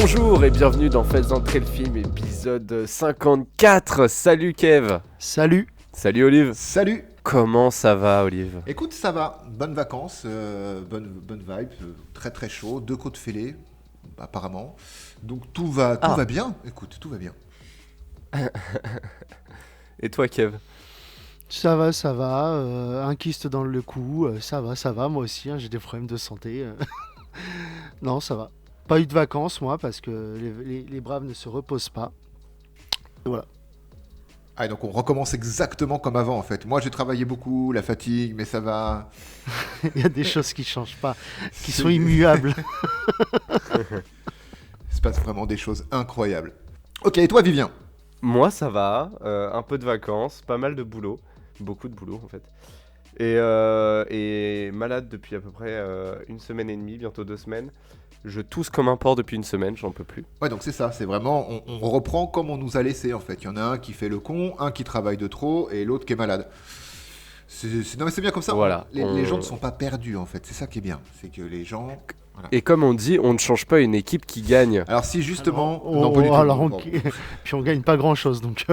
Bonjour et bienvenue dans Faites entrer le film, épisode 54. Salut Kev. Salut. Salut Olive. Salut. Comment ça va Olive? Écoute, ça va. Bonnes vacances, bonne vibe, très très chaud, deux côtes fêlées, apparemment. Donc tout va bien. Écoute, tout va bien. Et toi Kev? Ça va. Un kyste dans le cou, ça va. Moi aussi, hein, j'ai des problèmes de santé. Non, ça va. Pas eu de vacances, moi, parce que les braves ne se reposent pas. Et voilà. Ah, donc on recommence exactement comme avant en fait. Moi j'ai travaillé beaucoup, la fatigue, mais ça va. Il y a des choses qui changent pas, qui sont immuables. Il se passe vraiment des choses incroyables. Ok, et toi Vivien? Moi ça va, un peu de vacances, pas mal de boulot, beaucoup de boulot en fait. Et malade depuis à peu près une semaine et demie, bientôt 2 semaines. Je tousse comme un porc depuis une semaine, j'en peux plus. Ouais, donc c'est ça, c'est vraiment, on reprend comme on nous a laissé en fait. Il y en a un qui fait le con, un qui travaille de trop et l'autre qui est malade. Non mais c'est bien comme ça, Voilà, les gens ne sont pas perdus en fait, c'est ça qui est bien. C'est que les gens... Voilà. Et comme on dit, on ne change pas une équipe qui gagne. Alors si justement... Non, pas du tout. alors puis on gagne pas grand-chose, donc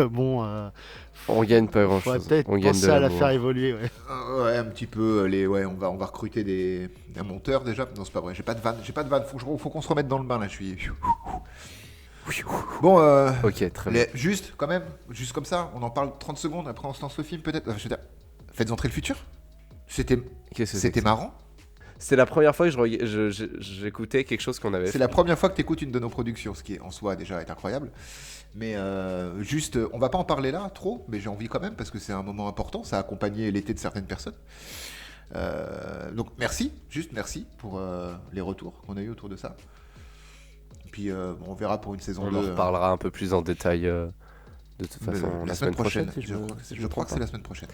On gagne pas grand faudrait chose. peut-être On gagne penser de à la l'amour. faire évoluer. Ouais. Ouais, un petit peu, on va recruter un monteur déjà. Non, c'est pas vrai, j'ai pas de vanne. Faut qu'on se remette dans le bain là, je suis... Bon, Ok, très bien. juste comme ça, on en parle 30 secondes, après on se lance le film peut-être. Je veux dire, faites entrer le futur. Qu'est-ce que c'est que C'était ça? marrant. C'est la première fois que j'écoutais quelque chose qu'on avait C'est fait. la première fois que tu écoutes une de nos productions, ce qui en soi déjà est incroyable. Mais juste, on va pas en parler là trop, mais j'ai envie quand même parce que c'est un moment important, ça a accompagné l'été de certaines personnes. Donc merci pour les retours qu'on a eu autour de ça. Et puis on verra pour une saison On 2. en reparlera un peu plus en détail de toute façon la semaine prochaine. Si je crois que c'est la semaine prochaine.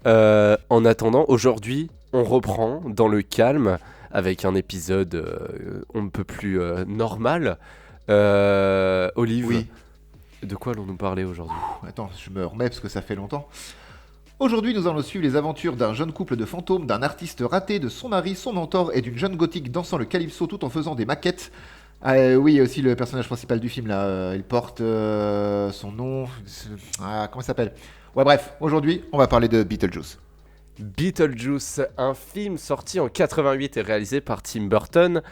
En attendant, aujourd'hui, on reprend dans le calme avec un épisode on ne peut plus normal. Olive, Oui. de quoi allons-nous parler aujourd'hui? Attends, je me remets parce que ça fait longtemps. Aujourd'hui, nous allons suivre les aventures d'un jeune couple de fantômes, d'un artiste raté, de son mari, son mentor et d'une jeune gothique dansant le calypso tout en faisant des maquettes. Oui, il y a aussi le personnage principal du film là. Il porte son nom. Comment il s'appelle? Ouais, bref, aujourd'hui, on va parler de Beetlejuice. Beetlejuice, un film sorti en 88 et réalisé par Tim Burton,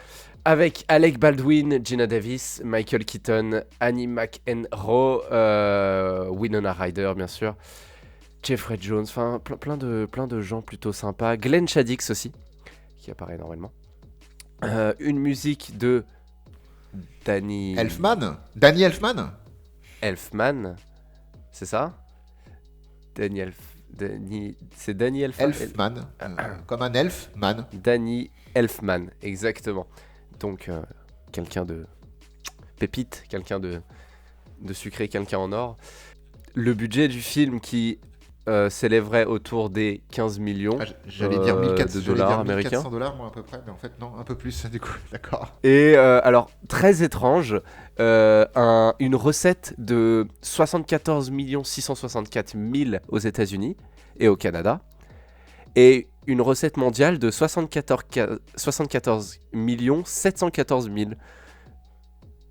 avec Alec Baldwin, Gina Davis, Michael Keaton, Annie McEnroe, Winona Ryder bien sûr, Jeffrey Jones, enfin plein de gens plutôt sympas, Glenn Shadix aussi, qui apparaît normalement. Une musique de Danny Elfman. Elfman, c'est ça? C'est Danny Elfman. Comme un elfman. Danny Elfman, exactement. Donc, quelqu'un de pépite, quelqu'un de sucré, quelqu'un en or. Le budget du film qui s'élèverait autour des 15 millions J'allais dire de dollars américains. $1,400 moi à peu près, mais en fait non, un peu plus du coup, d'accord. Et alors, très étrange, une recette de 74 664 000 aux États-Unis et au Canada, et une recette mondiale de 74 714 000.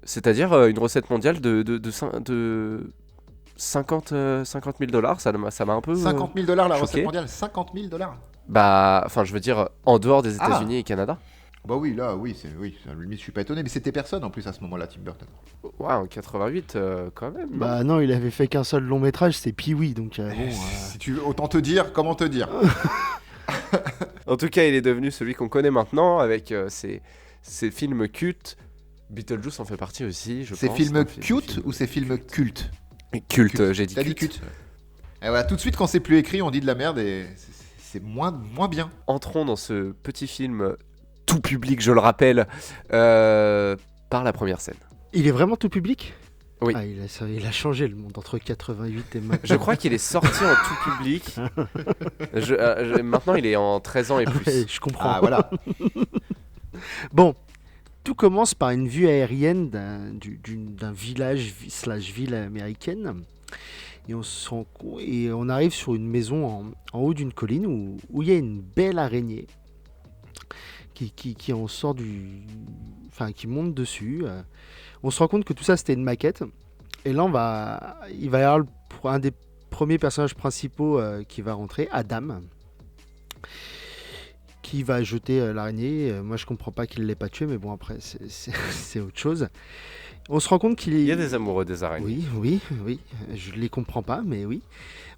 C'est-à-dire une recette mondiale de 50 000 dollars, ça m'a un peu 50 000 $ la choqué. recette mondiale, 50 000 $. Bah, enfin, je veux dire, en dehors des États-Unis et Canada. Bah oui, là, oui, à la limite, je suis pas étonné, mais c'était personne en plus à ce moment-là, Tim Burton. Ouais, en 88, quand même. Bah non, il avait fait qu'un seul long métrage, c'est Pee-wee, donc Si tu veux, autant te dire, comment te dire. En tout cas, il est devenu celui qu'on connaît maintenant avec ses films cultes. Beetlejuice en fait partie aussi, je pense. Ces films cute ou ces films cultes? Culte, j'ai dit T'as dit culte. Et voilà, tout de suite, quand c'est plus écrit, on dit de la merde et c'est moins bien. Entrons dans ce petit film tout public, je le rappelle, par la première scène. Il est vraiment tout public? Oui. Ah, il a changé le monde entre 88 et maintenant. Je crois qu'il est sorti en tout public. Maintenant, il est en 13 ans et plus. Ouais, je comprends. Ah voilà. Bon, tout commence par une vue aérienne d'un village/ville américaine. Et on arrive sur une maison en haut d'une colline où il y a une belle araignée qui en sort enfin, qui monte dessus. On se rend compte que tout ça, c'était une maquette. Et là, il va y avoir un des premiers personnages principaux qui va rentrer, Adam, qui va jeter l'araignée. Moi, je comprends pas qu'il l'ait pas tué, mais bon, après, c'est autre chose. On se rend compte qu'il est... Il y a des amoureux des araignées. Oui. Je les comprends pas, mais oui.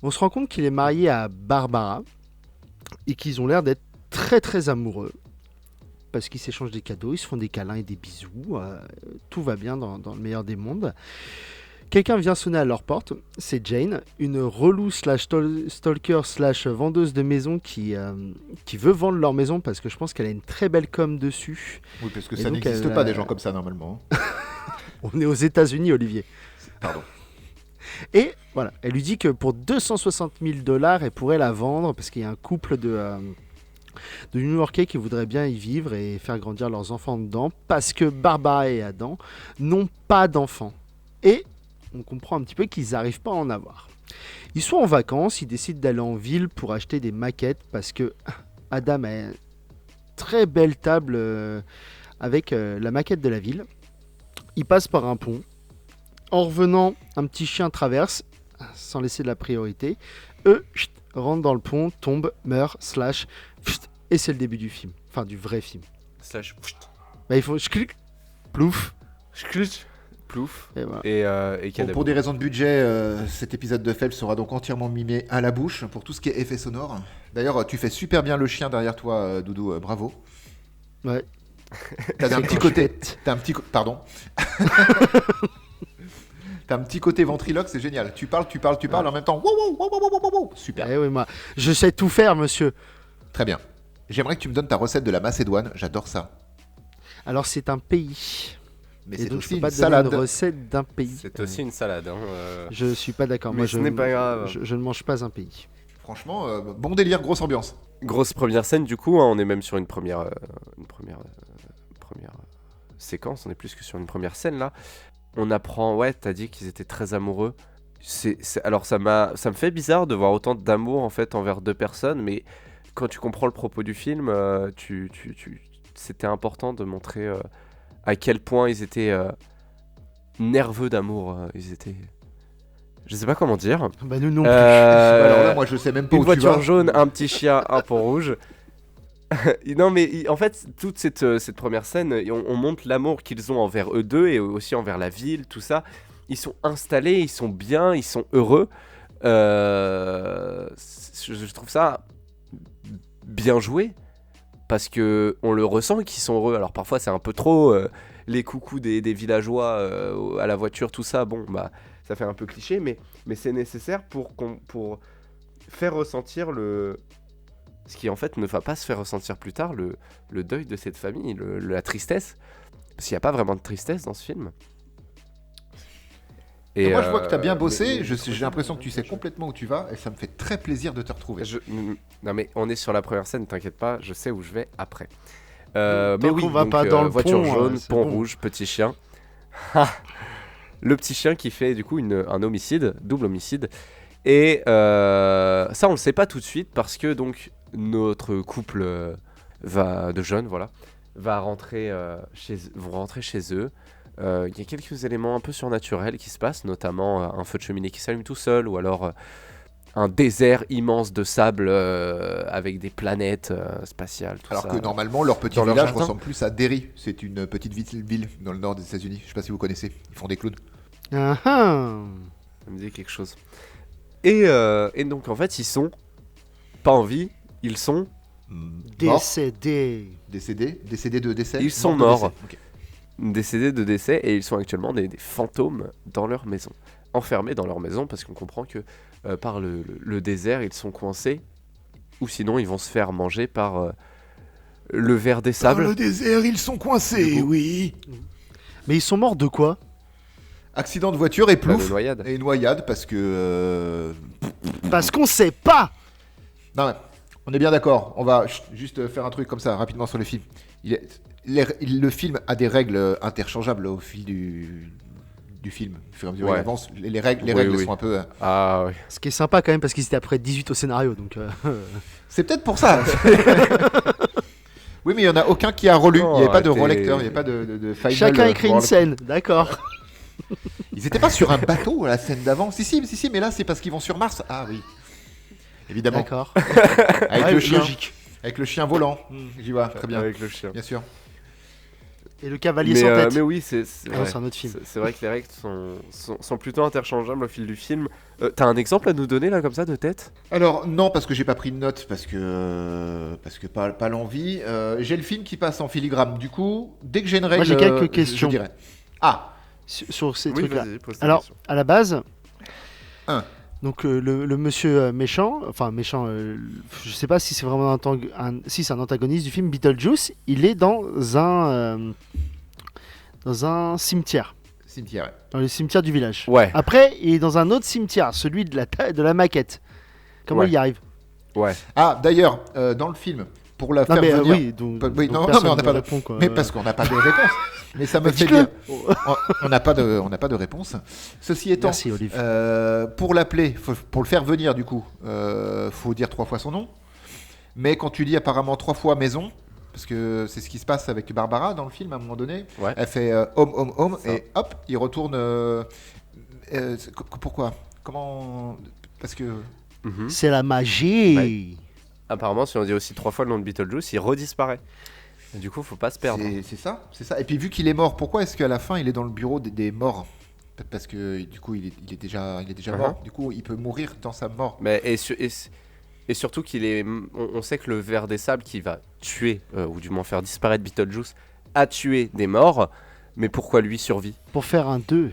On se rend compte qu'il est marié à Barbara et qu'ils ont l'air d'être très très amoureux. Parce qu'ils s'échangent des cadeaux, ils se font des câlins et des bisous. Tout va bien dans le meilleur des mondes. Quelqu'un vient sonner à leur porte. C'est Jane, une relou stalker vendeuse de maison qui veut vendre leur maison parce que je pense qu'elle a une très belle com dessus. Oui, parce que Et ça donc, n'existe pas des gens comme ça normalement. On est aux États-Unis, Olivier. Pardon. Et voilà, elle lui dit que pour 260 000 $, elle pourrait la vendre parce qu'il y a un couple de New-Yorkais qui voudraient bien y vivre et faire grandir leurs enfants dedans parce que Barbara et Adam n'ont pas d'enfants. Et on comprend un petit peu qu'ils n'arrivent pas à en avoir. Ils sont en vacances, ils décident d'aller en ville pour acheter des maquettes parce que Adam a une très belle table avec la maquette de la ville. Il passe par un pont. En revenant, un petit chien traverse sans laisser de la priorité. Eux rentrent dans le pont, tombent, meurent, et c'est le début du film. Enfin, du vrai film. Slash. Bah, il faut plouf. Plouf. Et voilà. Et Bon, Kadabou. pour des raisons de budget, cet épisode de Phelps sera donc entièrement mimé à la bouche pour tout ce qui est effet sonore. D'ailleurs, tu fais super bien le chien derrière toi, Doudou, bravo. Ouais. T'as un petit côté. Pardon. T'as un petit côté ventriloque, c'est génial. Tu parles en même temps. Wow, wow, wow, wow, wow, wow. Super. Eh oui, moi, je sais tout faire, monsieur. Très bien. J'aimerais que tu me donnes ta recette de la Macédoine. J'adore ça. Alors, c'est un pays. Mais Et c'est donc, je aussi peux pas une te donner salade. une recette d'un pays. C'est aussi une salade. Hein, Je suis pas d'accord. Mais Moi, ce n'est pas grave. Je ne mange pas un pays. Franchement, bon délire, grosse ambiance. Grosse première scène du coup, hein, on est même sur une première séquence, on est plus que sur une première scène là. On apprend, ouais, t'as dit qu'ils étaient très amoureux. Alors ça me fait bizarre de voir autant d'amour en fait envers deux personnes, mais quand tu comprends le propos du film, c'était important de montrer à quel point ils étaient nerveux d'amour. Ils étaient... Je sais pas comment dire. Bah, nous non plus. Alors là, moi, je sais même pas Une où tu voiture vas. jaune, un petit chien, un pont rouge. Non mais en fait, toute cette première scène, on montre l'amour qu'ils ont envers eux deux et aussi envers la ville, tout ça. Ils sont installés, ils sont bien, ils sont heureux. Je trouve ça bien joué parce que on le ressent qu'ils sont heureux. Alors parfois c'est un peu trop les coucous des villageois à la voiture, tout ça. Bon bah ça fait un peu cliché, mais c'est nécessaire pour faire ressentir ce qui en fait ne va pas se faire ressentir plus tard, le deuil de cette famille, la tristesse. Parce qu'il n'y a pas vraiment de tristesse dans ce film. Et moi, je vois que tu as bien bossé. J'ai l'impression que tu sais complètement où tu vas et ça me fait très plaisir de te retrouver. Non mais on est sur la première scène, t'inquiète pas, je sais où je vais après. Tant Mais oui, qu'on va donc, pas dans le voiture pont, jaune, c'est pont bon. rouge, petit chien. Le petit chien qui fait du coup un homicide, double homicide. Et ça on le sait pas tout de suite parce que donc notre couple de jeunes vont rentrer chez eux. Il y a quelques éléments un peu surnaturels qui se passent, notamment un feu de cheminée qui s'allume tout seul, ou alors un désert immense de sable avec des planètes spatiales, tout Alors ça. que normalement, leur petit Dans leur village jardin. ressemble plus à Derry. C'est une petite ville dans le nord des États-Unis. Je sais pas si vous connaissez. Ils font des clowns. Ah, ah. Ça me dit quelque chose. Et donc en fait, ils sont pas en vie, ils sont Morts. Décédé. Décédés de décès. Ils sont de morts. décès. Ok. décédés de décès et ils sont actuellement des fantômes dans leur maison, enfermés dans leur maison parce qu'on comprend que par le désert ils sont coincés ou sinon ils vont se faire manger par le ver des Dans sables. le désert, ils sont coincés, oui. Mais ils sont morts de quoi? Accident de voiture et Bah, plouf. de noyade. Et noyade parce que. Parce qu'on sait pas. Non, mais on est bien d'accord. On va juste faire un truc comme ça rapidement sur le film. Le film a des règles interchangeables au fil du film. Au fur et à mesure Ouais. il avance, les règles Oui. sont un peu. Ah oui. Ce qui est sympa quand même parce qu'ils étaient après 18 au scénario donc. C'est peut-être pour ça. Oui, mais il y en a aucun qui a relu. Non, Il n'y avait pas de arrêtez. relecteur, il n'y avait pas de final. Chacun écrit une World. scène, d'accord. Ils étaient pas sur un bateau à la scène d'avant. Si, mais là c'est parce qu'ils vont sur Mars. Ah oui. Évidemment. D'accord. Avec Ouais, le chien. logique. Avec le chien volant. J'y vois, très bien. Avec le chien. Bien sûr. Et le cavalier sans tête. Mais oui, c'est Ah non, vrai. c'est un autre film. C'est vrai que les règles sont plutôt interchangeables au fil du film. T'as un exemple à nous donner là comme ça de tête? Alors non, parce que j'ai pas pris de notes, parce que pas l'envie. J'ai le film qui passe en filigrane. Du coup, dès que j'ai une règle, j'ai quelques je questions. dirais. Ah, Sur ces Oui, trucs-là. vas-y, pose ta Alors, question. à la base, Un. Le monsieur méchant, je sais pas si c'est vraiment si c'est un antagoniste du film Beetlejuice, il est dans un cimetière, cimetière. Ouais. dans le cimetière du village. Ouais, Après, il est dans un autre cimetière, celui de la maquette. Comment Ouais. il y arrive? ouais. Ah, d'ailleurs, dans le film, pour la Non faire mais venir. oui, donc, Oui, donc non, personne mais on n'a ne pas de- répond, quoi. Mais parce qu'on n'a pas de réponse. Mais ça me fait Dites-le. dire. On n'a pas de réponse. Ceci étant, Merci Olivier. pour l'appeler, pour le faire venir du coup, faut dire 3 fois son nom. Mais quand tu dis apparemment 3 fois maison, parce que c'est ce qui se passe avec Barbara dans le film à un moment donné, Ouais. elle fait home, Ça. et hop, il retourne. Pourquoi? Comment? Parce que. Mhm. C'est la magie. Ouais. Apparemment, si on dit aussi 3 fois le nom de Beetlejuice, il redisparaît. Et du coup, faut pas se perdre. C'est ça, c'est ça. Et puis vu qu'il est mort, pourquoi est-ce qu'à la fin il est dans le bureau des morts? Parce que du coup il est déjà mort. Du coup il peut mourir dans sa mort. Mais et surtout qu'il est, on sait que le ver des sables qui va tuer ou du moins faire disparaître Beetlejuice a tué des morts. Mais pourquoi lui survit? Pour faire un 2.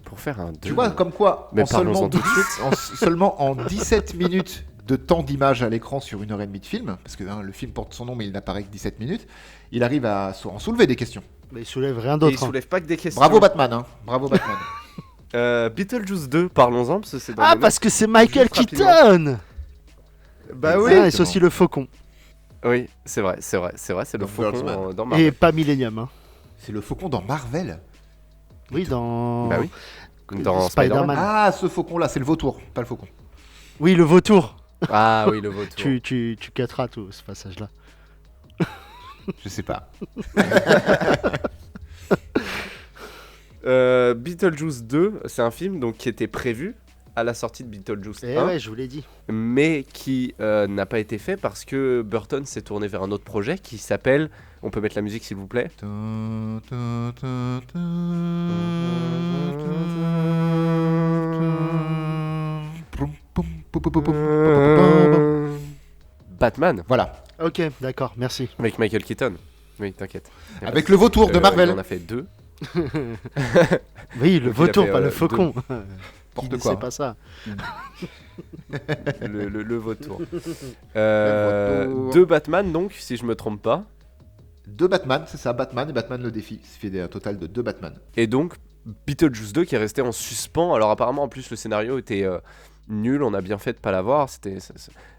Pour faire un 2. Tu vois comme quoi Mais en seulement, parlons-en tout de suite. seulement en 17 minutes de temps d'image à l'écran sur 1h30 de film, parce que le film porte son nom mais il n'apparaît que 17 minutes, il arrive à en soulever des questions. Mais il soulève rien Et il d'autre. hein. soulève pas que des questions. Bravo Batman, hein. Bravo Batman. Beetlejuice 2, parlons-en parce que c'est dans Ah, les parce que c'est Michael Juste Keaton. Bah Ah, oui. et c'est Exactement. aussi le faucon. Oui, c'est vrai, c'est le Dans faucon Birdman. dans Marvel. Et pas Millennium. Hein. C'est le faucon dans Marvel. Oui, dans. Bah oui. Dans Spider-Man. Spider-Man. Ah, ce faucon là, c'est le vautour, pas le faucon. Oui, le vautour. Ah oui, le vautour. Tu catteras tout ce passage-là. Je sais pas. Beetlejuice 2, c'est un film donc, qui était prévu à la sortie de Beetlejuice Eh 1, ouais, je vous l'ai dit. mais qui n'a pas été fait parce que Burton s'est tourné vers un autre projet qui s'appelle... On peut mettre la musique s'il vous plaît. Batman, Voilà. Ok, d'accord, merci. avec Michael Keaton. Oui, t'inquiète. Y a pas Avec de le vautour de souci. Marvel. Il en a fait 2. Oui, le Donc, il a vautour, fait, pas le deux. faucon. Qui N'importe ne quoi. sait pas ça. Le vautour. vautour. 2 Batman donc, si je me trompe pas. 2 Batman, c'est ça, Batman et Batman le défi. Ça fait un total de 2 Batman. Et donc, Beetlejuice 2 qui est resté en suspens. Alors apparemment, en plus, le scénario était nul. On a bien fait de pas l'avoir.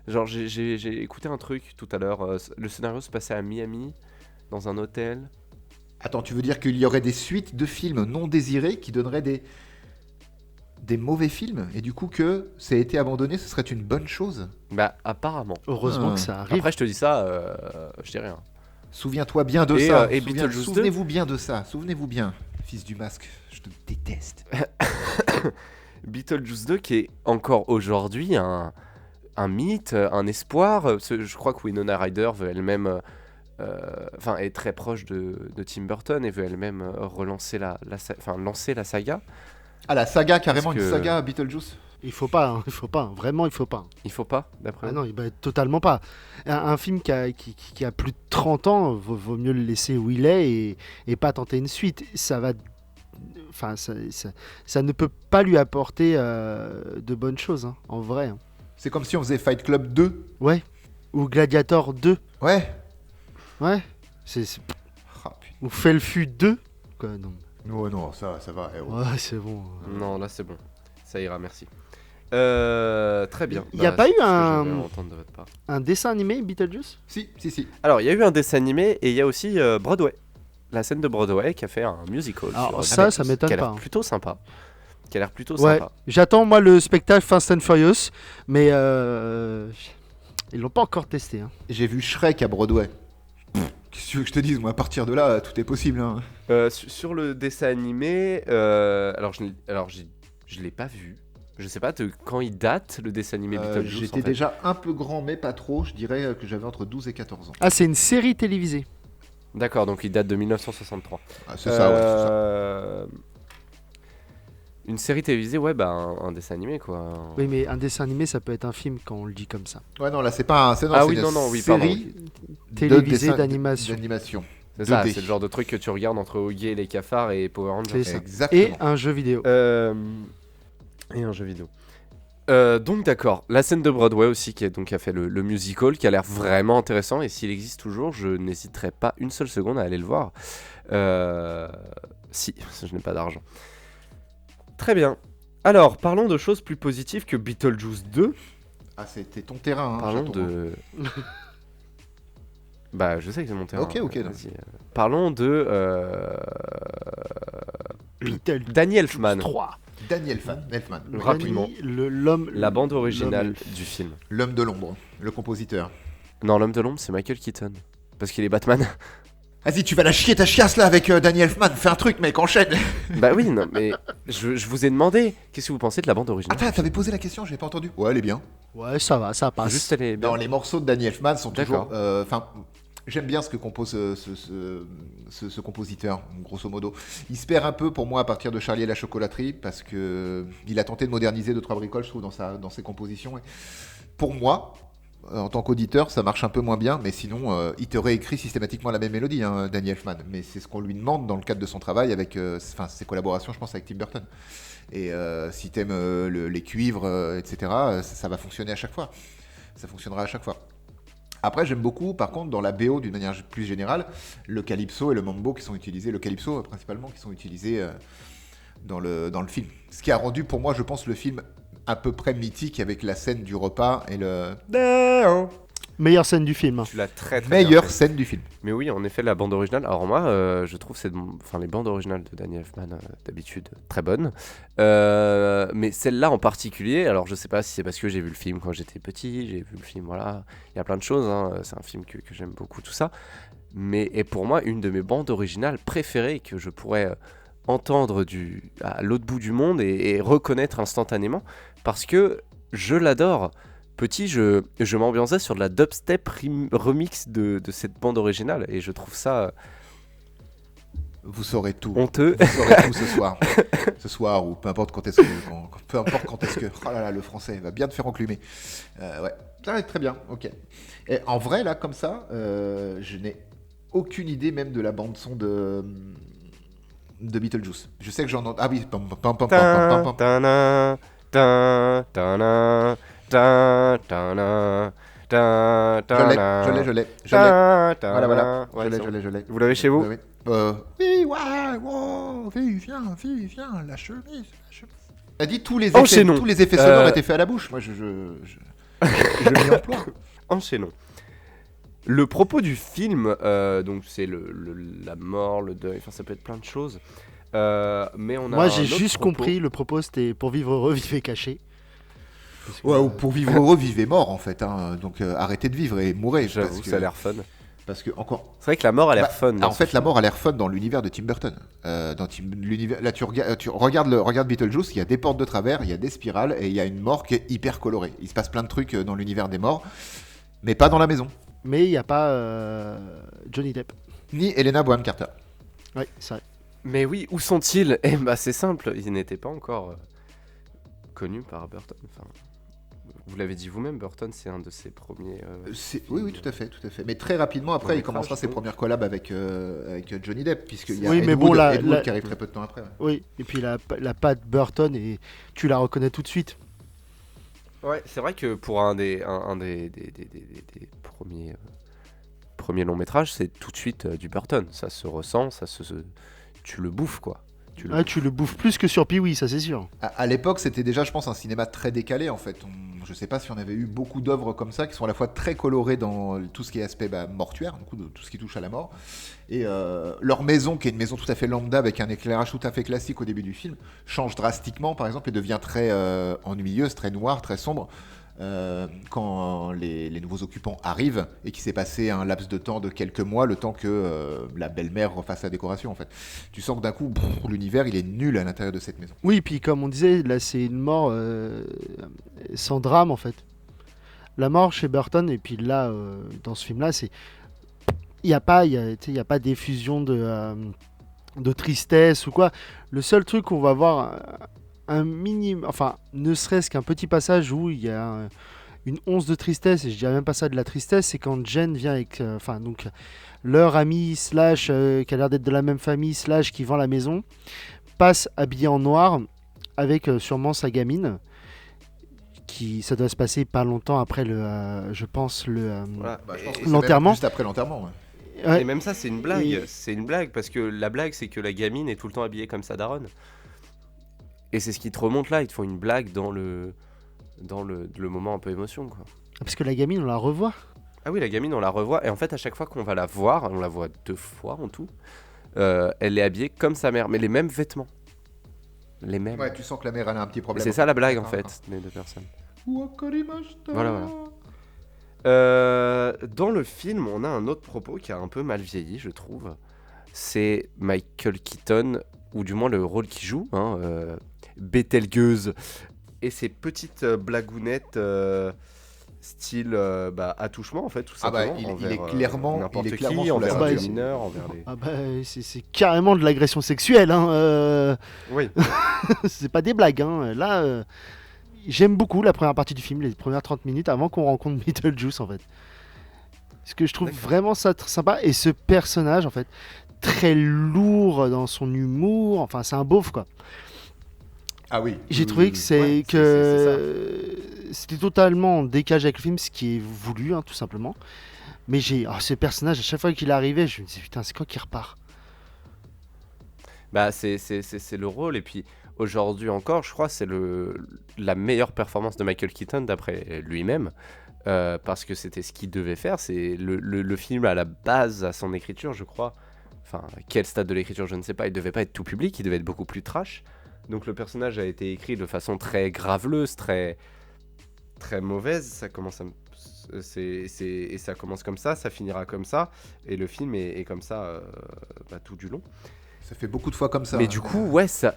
Genre, j'ai écouté un truc tout à l'heure. Le scénario se passait à Miami, dans un hôtel. Attends, tu veux dire qu'il y aurait des suites de films non désirés qui donneraient des mauvais films et du coup que ça a été abandonné, ce serait une bonne chose? Bah, apparemment. Heureusement Ah. que ça arrive. Après, je te dis ça, je dis rien. Souviens-toi bien de Et, ça. et Beetlejuice 2. Souvenez-vous bien de ça. Souvenez-vous bien, fils du masque. Je te déteste. Beetlejuice 2 qui est encore aujourd'hui un mythe, un espoir. Je crois que Winona Ryder veut elle-même, est très proche de Tim Burton et veut elle-même lancer la saga. Ah, la saga, carrément Parce une que- saga Beetlejuice. Il faut pas, hein, il faut pas. Vraiment, il faut pas. Il faut pas, d'après Ah vous non, bah, totalement pas. Un film qui a plus de 30 ans, vaut mieux le laisser où il est et pas tenter une suite. Ça va. Enfin, ça ne peut pas lui apporter de bonnes choses, hein, en vrai. hein. C'est comme si on faisait Fight Club 2. Ouais. Ou Gladiator 2. Ouais. Ouais. Ah, putain. Ou Felfu 2. Quoi, non. Oh non, ça va. eh oh. Ouais, c'est bon. Non, là c'est bon. Ça ira, merci. Très bien. Il y a Bah, pas c'est eu tout ce que un- j'avais à entendre de votre part. Un dessin animé, Beetlejuice? Si. Alors, il y a eu un dessin animé et il y a aussi Broadway. La scène de Broadway qui a fait un musical. Alors, sur ça Beetlejuice, m'étonne qui a pas, l'air hein. plutôt sympa. Qui a l'air plutôt Ouais. sympa. J'attends, moi, le spectacle Fast and Furious. Mais ils l'ont pas encore testé. Hein. J'ai vu Shrek à Broadway. Qu'est-ce que tu veux que je te dise? Moi, à partir de là, tout est possible. Hein. Sur le dessin animé, je l'ai pas vu. Je sais pas de quand il date le dessin animé Beetlejuice. J'étais déjà un peu grand, mais pas trop. Je dirais que j'avais entre 12 et 14 ans. Ah, c'est une série télévisée. D'accord, donc il date de 1963. Ah, c'est ça, ouais, c'est ça. Une série télévisée, ouais, bah un dessin animé quoi. Oui, mais un dessin animé, ça peut être un film quand on le dit comme ça. Ouais, non, là, c'est pas un. Ah c'est oui, une non, oui, pardon. série Télévisée dessin- d'animation. d'animation. C'est ça, 2D. c'est le genre de truc que tu regardes entre Oggy et les cafards et Power Rangers. C'est ça. Exactement. Et un jeu vidéo. Et un jeu vidéo. Donc d'accord, la scène de Broadway aussi qui a fait le musical qui a l'air vraiment intéressant et s'il existe toujours, je n'hésiterai pas une seule seconde à aller le voir. Si, je n'ai pas d'argent. Très bien. Alors, parlons de choses plus positives que Beetlejuice 2. Ah, c'était ton terrain. Hein, Parlons Château. de... Bah, je sais que c'est mon terrain. Ok, ok, non. Vas-y. Parlons de Beetlejuice Danny Elfman. 3. Daniel Elfman. Rapidement. L'homme. La bande originale l'homme du film. L'homme de l'ombre, le compositeur. Non, l'homme de l'ombre, c'est Michael Keaton. Parce qu'il est Batman. Vas-y, tu vas la chier ta chiasse là avec Daniel Elfman. Fais un truc, mec, enchaîne. Bah oui, non, mais je vous ai demandé. Qu'est-ce que vous pensez de la bande originale? Attends, t'avais posé la question, j'ai pas entendu. Ouais, elle est bien. Ouais, ça va, ça passe. Juste, elle est bien. Non, les morceaux de Daniel Elfman sont toujours. D'accord. Enfin, j'aime bien ce que compose ce compositeur, grosso modo. Il se perd un peu pour moi à partir de Charlie et la chocolaterie parce que il a tenté de moderniser 2-3 bricoles, je trouve, dans ses compositions. Et pour moi, en tant qu'auditeur, ça marche un peu moins bien, mais sinon, il te réécrit systématiquement la même mélodie, hein, Danny Elfman. Mais c'est ce qu'on lui demande dans le cadre de son travail avec ses collaborations, je pense, avec Tim Burton. Et si t'aimes les cuivres, etc., ça va fonctionner à chaque fois. Ça fonctionnera à chaque fois. Après, j'aime beaucoup, par contre, dans la BO, d'une manière plus générale, le calypso et le mambo qui sont utilisés, le calypso principalement, qui sont utilisés dans le film. Ce qui a rendu, pour moi, je pense, le film à peu près mythique avec la scène du repas et le... Meilleure scène du film. Tu l'as très très bien Meilleure fait. scène du film. Mais oui, en effet, la bande originale. Alors moi, je trouve les bandes originales de Danny Elfman d'habitude très bonnes. Mais celle-là en particulier, alors je sais pas si c'est parce que j'ai vu le film quand j'étais petit, j'ai vu le film, voilà, il y a plein de choses. Hein, c'est un film que j'aime beaucoup, tout ça. Mais est pour moi une de mes bandes originales préférées que je pourrais entendre à l'autre bout du monde et reconnaître instantanément parce que je l'adore. Petit, je m'ambiançais sur de la dubstep remix de cette bande originale et je trouve ça Vous saurez tout. honteux. Vous saurez tout ce soir. Ce soir, ou peu importe quand est-ce que... peu importe quand est-ce que... Oh là là, le français va bien te faire enclumer. Ouais, ça va être très bien, ok. Et en vrai, là, comme ça, je n'ai aucune idée même de la bande-son de Beetlejuice. Je sais que j'en entends... Ah oui, pam, pam, pam, pam, pam, pam, pam. Ta-na, ta, ta-na, ta, ta-na, ta, ta-na, Je l'ai. ta, ta-na. Voilà. Ouais, c'est bon. Je l'ai. Vous l'avez chez vous? Oui. Oui, ouais, wow, viens, la chemise. Elle dit tous les Enchaînons. effets sonores étaient faits à la bouche. Moi, je m'y emploie. Enchaînons. Le propos du film, donc c'est la mort, le deuil, enfin ça peut être plein de choses. Mais on a Moi, un j'ai autre juste propos. compris, le propos c'était pour vivre heureux, vivez caché. Parce que, Ouais, ou pour vivre heureux, vivez mort en fait. Hein. Donc arrêtez de vivre et mourrez. J'avoue, parce que, ça a l'air fun. Parce que encore. C'est vrai que la mort a l'air Bah, fun. dans en ce fait, la film. mort a l'air fun dans l'univers de Tim Burton. L'univers, là, tu regardes Beetlejuice, il y a des portes de travers, il y a des spirales et il y a une mort qui est hyper colorée. Il se passe plein de trucs dans l'univers des morts, mais pas dans la maison. Mais il n'y a pas Johnny Depp. Ni Helena Bonham Carter. Oui, c'est vrai. Mais oui, où sont-ils? Eh bah c'est simple, ils n'étaient pas encore connus par Burton. Enfin, vous l'avez dit vous-même, Burton c'est un de ses premiers... Oui, tout à fait. Mais très rapidement après, Long il commencera métrage, ses oui. premières collabs avec Johnny Depp, puisqu'il y a Oui, Ed mais bon, Wood, la- Ed Wood la- qui arrive très peu de temps après. Ouais. Oui, et puis la patte Burton, et tu la reconnais tout de suite. Ouais, c'est vrai que pour un des premiers longs métrages, c'est tout de suite du Burton. Ça se ressent, tu le bouffes quoi. Tu le bouffes plus que sur Pee-wee, ça c'est sûr. À l'époque, c'était déjà, je pense, un cinéma très décalé en fait. Je sais pas si on avait eu beaucoup d'œuvres comme ça qui sont à la fois très colorées dans tout ce qui est aspect mortuaire, du coup, de tout ce qui touche à la mort. Et leur maison, qui est une maison tout à fait lambda avec un éclairage tout à fait classique au début du film, change drastiquement par exemple et devient très ennuyeuse, très noire, très sombre. quand les nouveaux occupants arrivent et qu'il s'est passé un laps de temps de quelques mois, le temps que la belle-mère refasse la décoration en fait. Tu sens que d'un coup, l'univers il est nul à l'intérieur de cette maison. Oui, puis comme on disait, là c'est une mort sans drame en fait. La mort chez Burton, et puis là, dans ce film-là, c'est. Il n'y a pas, y a pas d'effusion de tristesse ou quoi. Le seul truc qu'on va voir, un minimum, enfin, ne serait-ce qu'un petit passage où il y a une once de tristesse, et je dirais même pas ça de la tristesse, c'est quand Jen vient avec, enfin, donc, leur ami, slash, qui a l'air d'être de la même famille, slash, qui vend la maison, passe habillé en noir, avec sûrement sa gamine. Ça doit se passer pas longtemps après je pense, Voilà. Je pense que c'est l'enterrement. même juste après l'enterrement. Ouais. Ouais. Et même ça, c'est une blague. Et- C'est une blague parce que la blague, c'est que la gamine est tout le temps habillée comme sa daronne. Et c'est ce qui te remonte là. Ils te font une blague dans le moment un peu émotion, quoi. Parce que la gamine, on la revoit. Ah oui, la gamine, on la revoit. Et en fait, à chaque fois qu'on va la voir, on la voit 2 fois en tout, elle est habillée comme sa mère, mais les mêmes vêtements. Les mêmes. Ouais, tu sens que la mère elle a un petit Et problème. c'est ça la blague en D'accord. fait, les 2 personnes. Wakarimashita. Voilà. Dans le film, on a un autre propos qui a un peu mal vieilli, je trouve. C'est Michael Keaton, ou du moins le rôle qu'il joue, Betelgeuse, et ses petites blagounettes style attouchement en fait, tout Ah bah, simplement. il est envers, clairement- n'importe il est qui, clairement sous la envers ceinture. des mineurs, envers les... Ah bah, c'est carrément de l'agression sexuelle. Hein, Oui, c'est pas des blagues. Hein. Là, j'aime beaucoup la première partie du film, les premières 30 minutes avant qu'on rencontre Beetlejuice en fait. Parce que je trouve D'accord. vraiment ça sympa. Et ce personnage en fait, très lourd dans son humour. Enfin, c'est un beauf quoi. Ah oui. J'ai trouvé que ouais, c'était totalement en décalage avec le film, ce qui est voulu, hein, tout simplement. Mais ce personnage, à chaque fois qu'il arrivait, je me disais putain, c'est quand qu'il repart? bah c'est le rôle, et puis aujourd'hui encore, je crois, c'est la meilleure performance de Michael Keaton d'après lui-même. Parce que c'était ce qu'il devait faire. C'est le film à la base, à son écriture, je crois. Enfin, quel stade de l'écriture, je ne sais pas. Il devait pas être tout public, il devait être beaucoup plus trash. Donc le personnage a été écrit de façon très graveleuse, très très mauvaise. Ça commence et ça commence comme ça finira comme ça. Et le film est comme ça tout du long. Ça fait beaucoup de fois comme ça. Mais hein. du coup, ouais, ça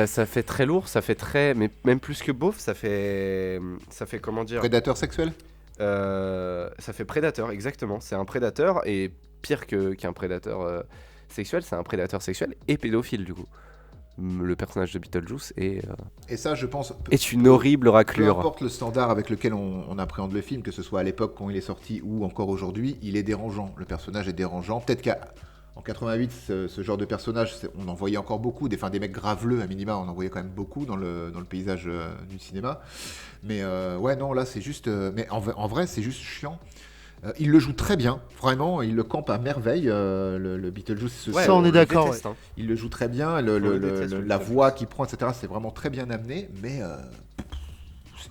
fait très lourd, ça fait très, mais même plus que beauf, ça fait comment dire, Prédateur sexuel. ça fait prédateur, exactement. C'est un prédateur, et pire qu'un prédateur sexuel, c'est un prédateur sexuel et pédophile du coup. Le personnage de Beetlejuice est Et ça, je pense, une horrible peu raclure. importe le standard avec lequel on appréhende le film, que ce soit à l'époque quand il est sorti ou encore aujourd'hui, il est dérangeant. Le personnage est dérangeant. Peut-être qu'en 88, ce genre de personnage, on en voyait encore beaucoup. Des mecs graveleux, à minima, on en voyait quand même beaucoup dans le paysage du cinéma. Mais ouais, non, là, c'est juste... mais en vrai, c'est juste chiant. Il le joue très bien, vraiment, il le campe à merveille, le Beetlejuice. Ouais, Ça, on est le d'accord, déteste, hein. Il le joue très bien, le déteste, la le voix qu'il prend, etc. C'est vraiment très bien amené, mais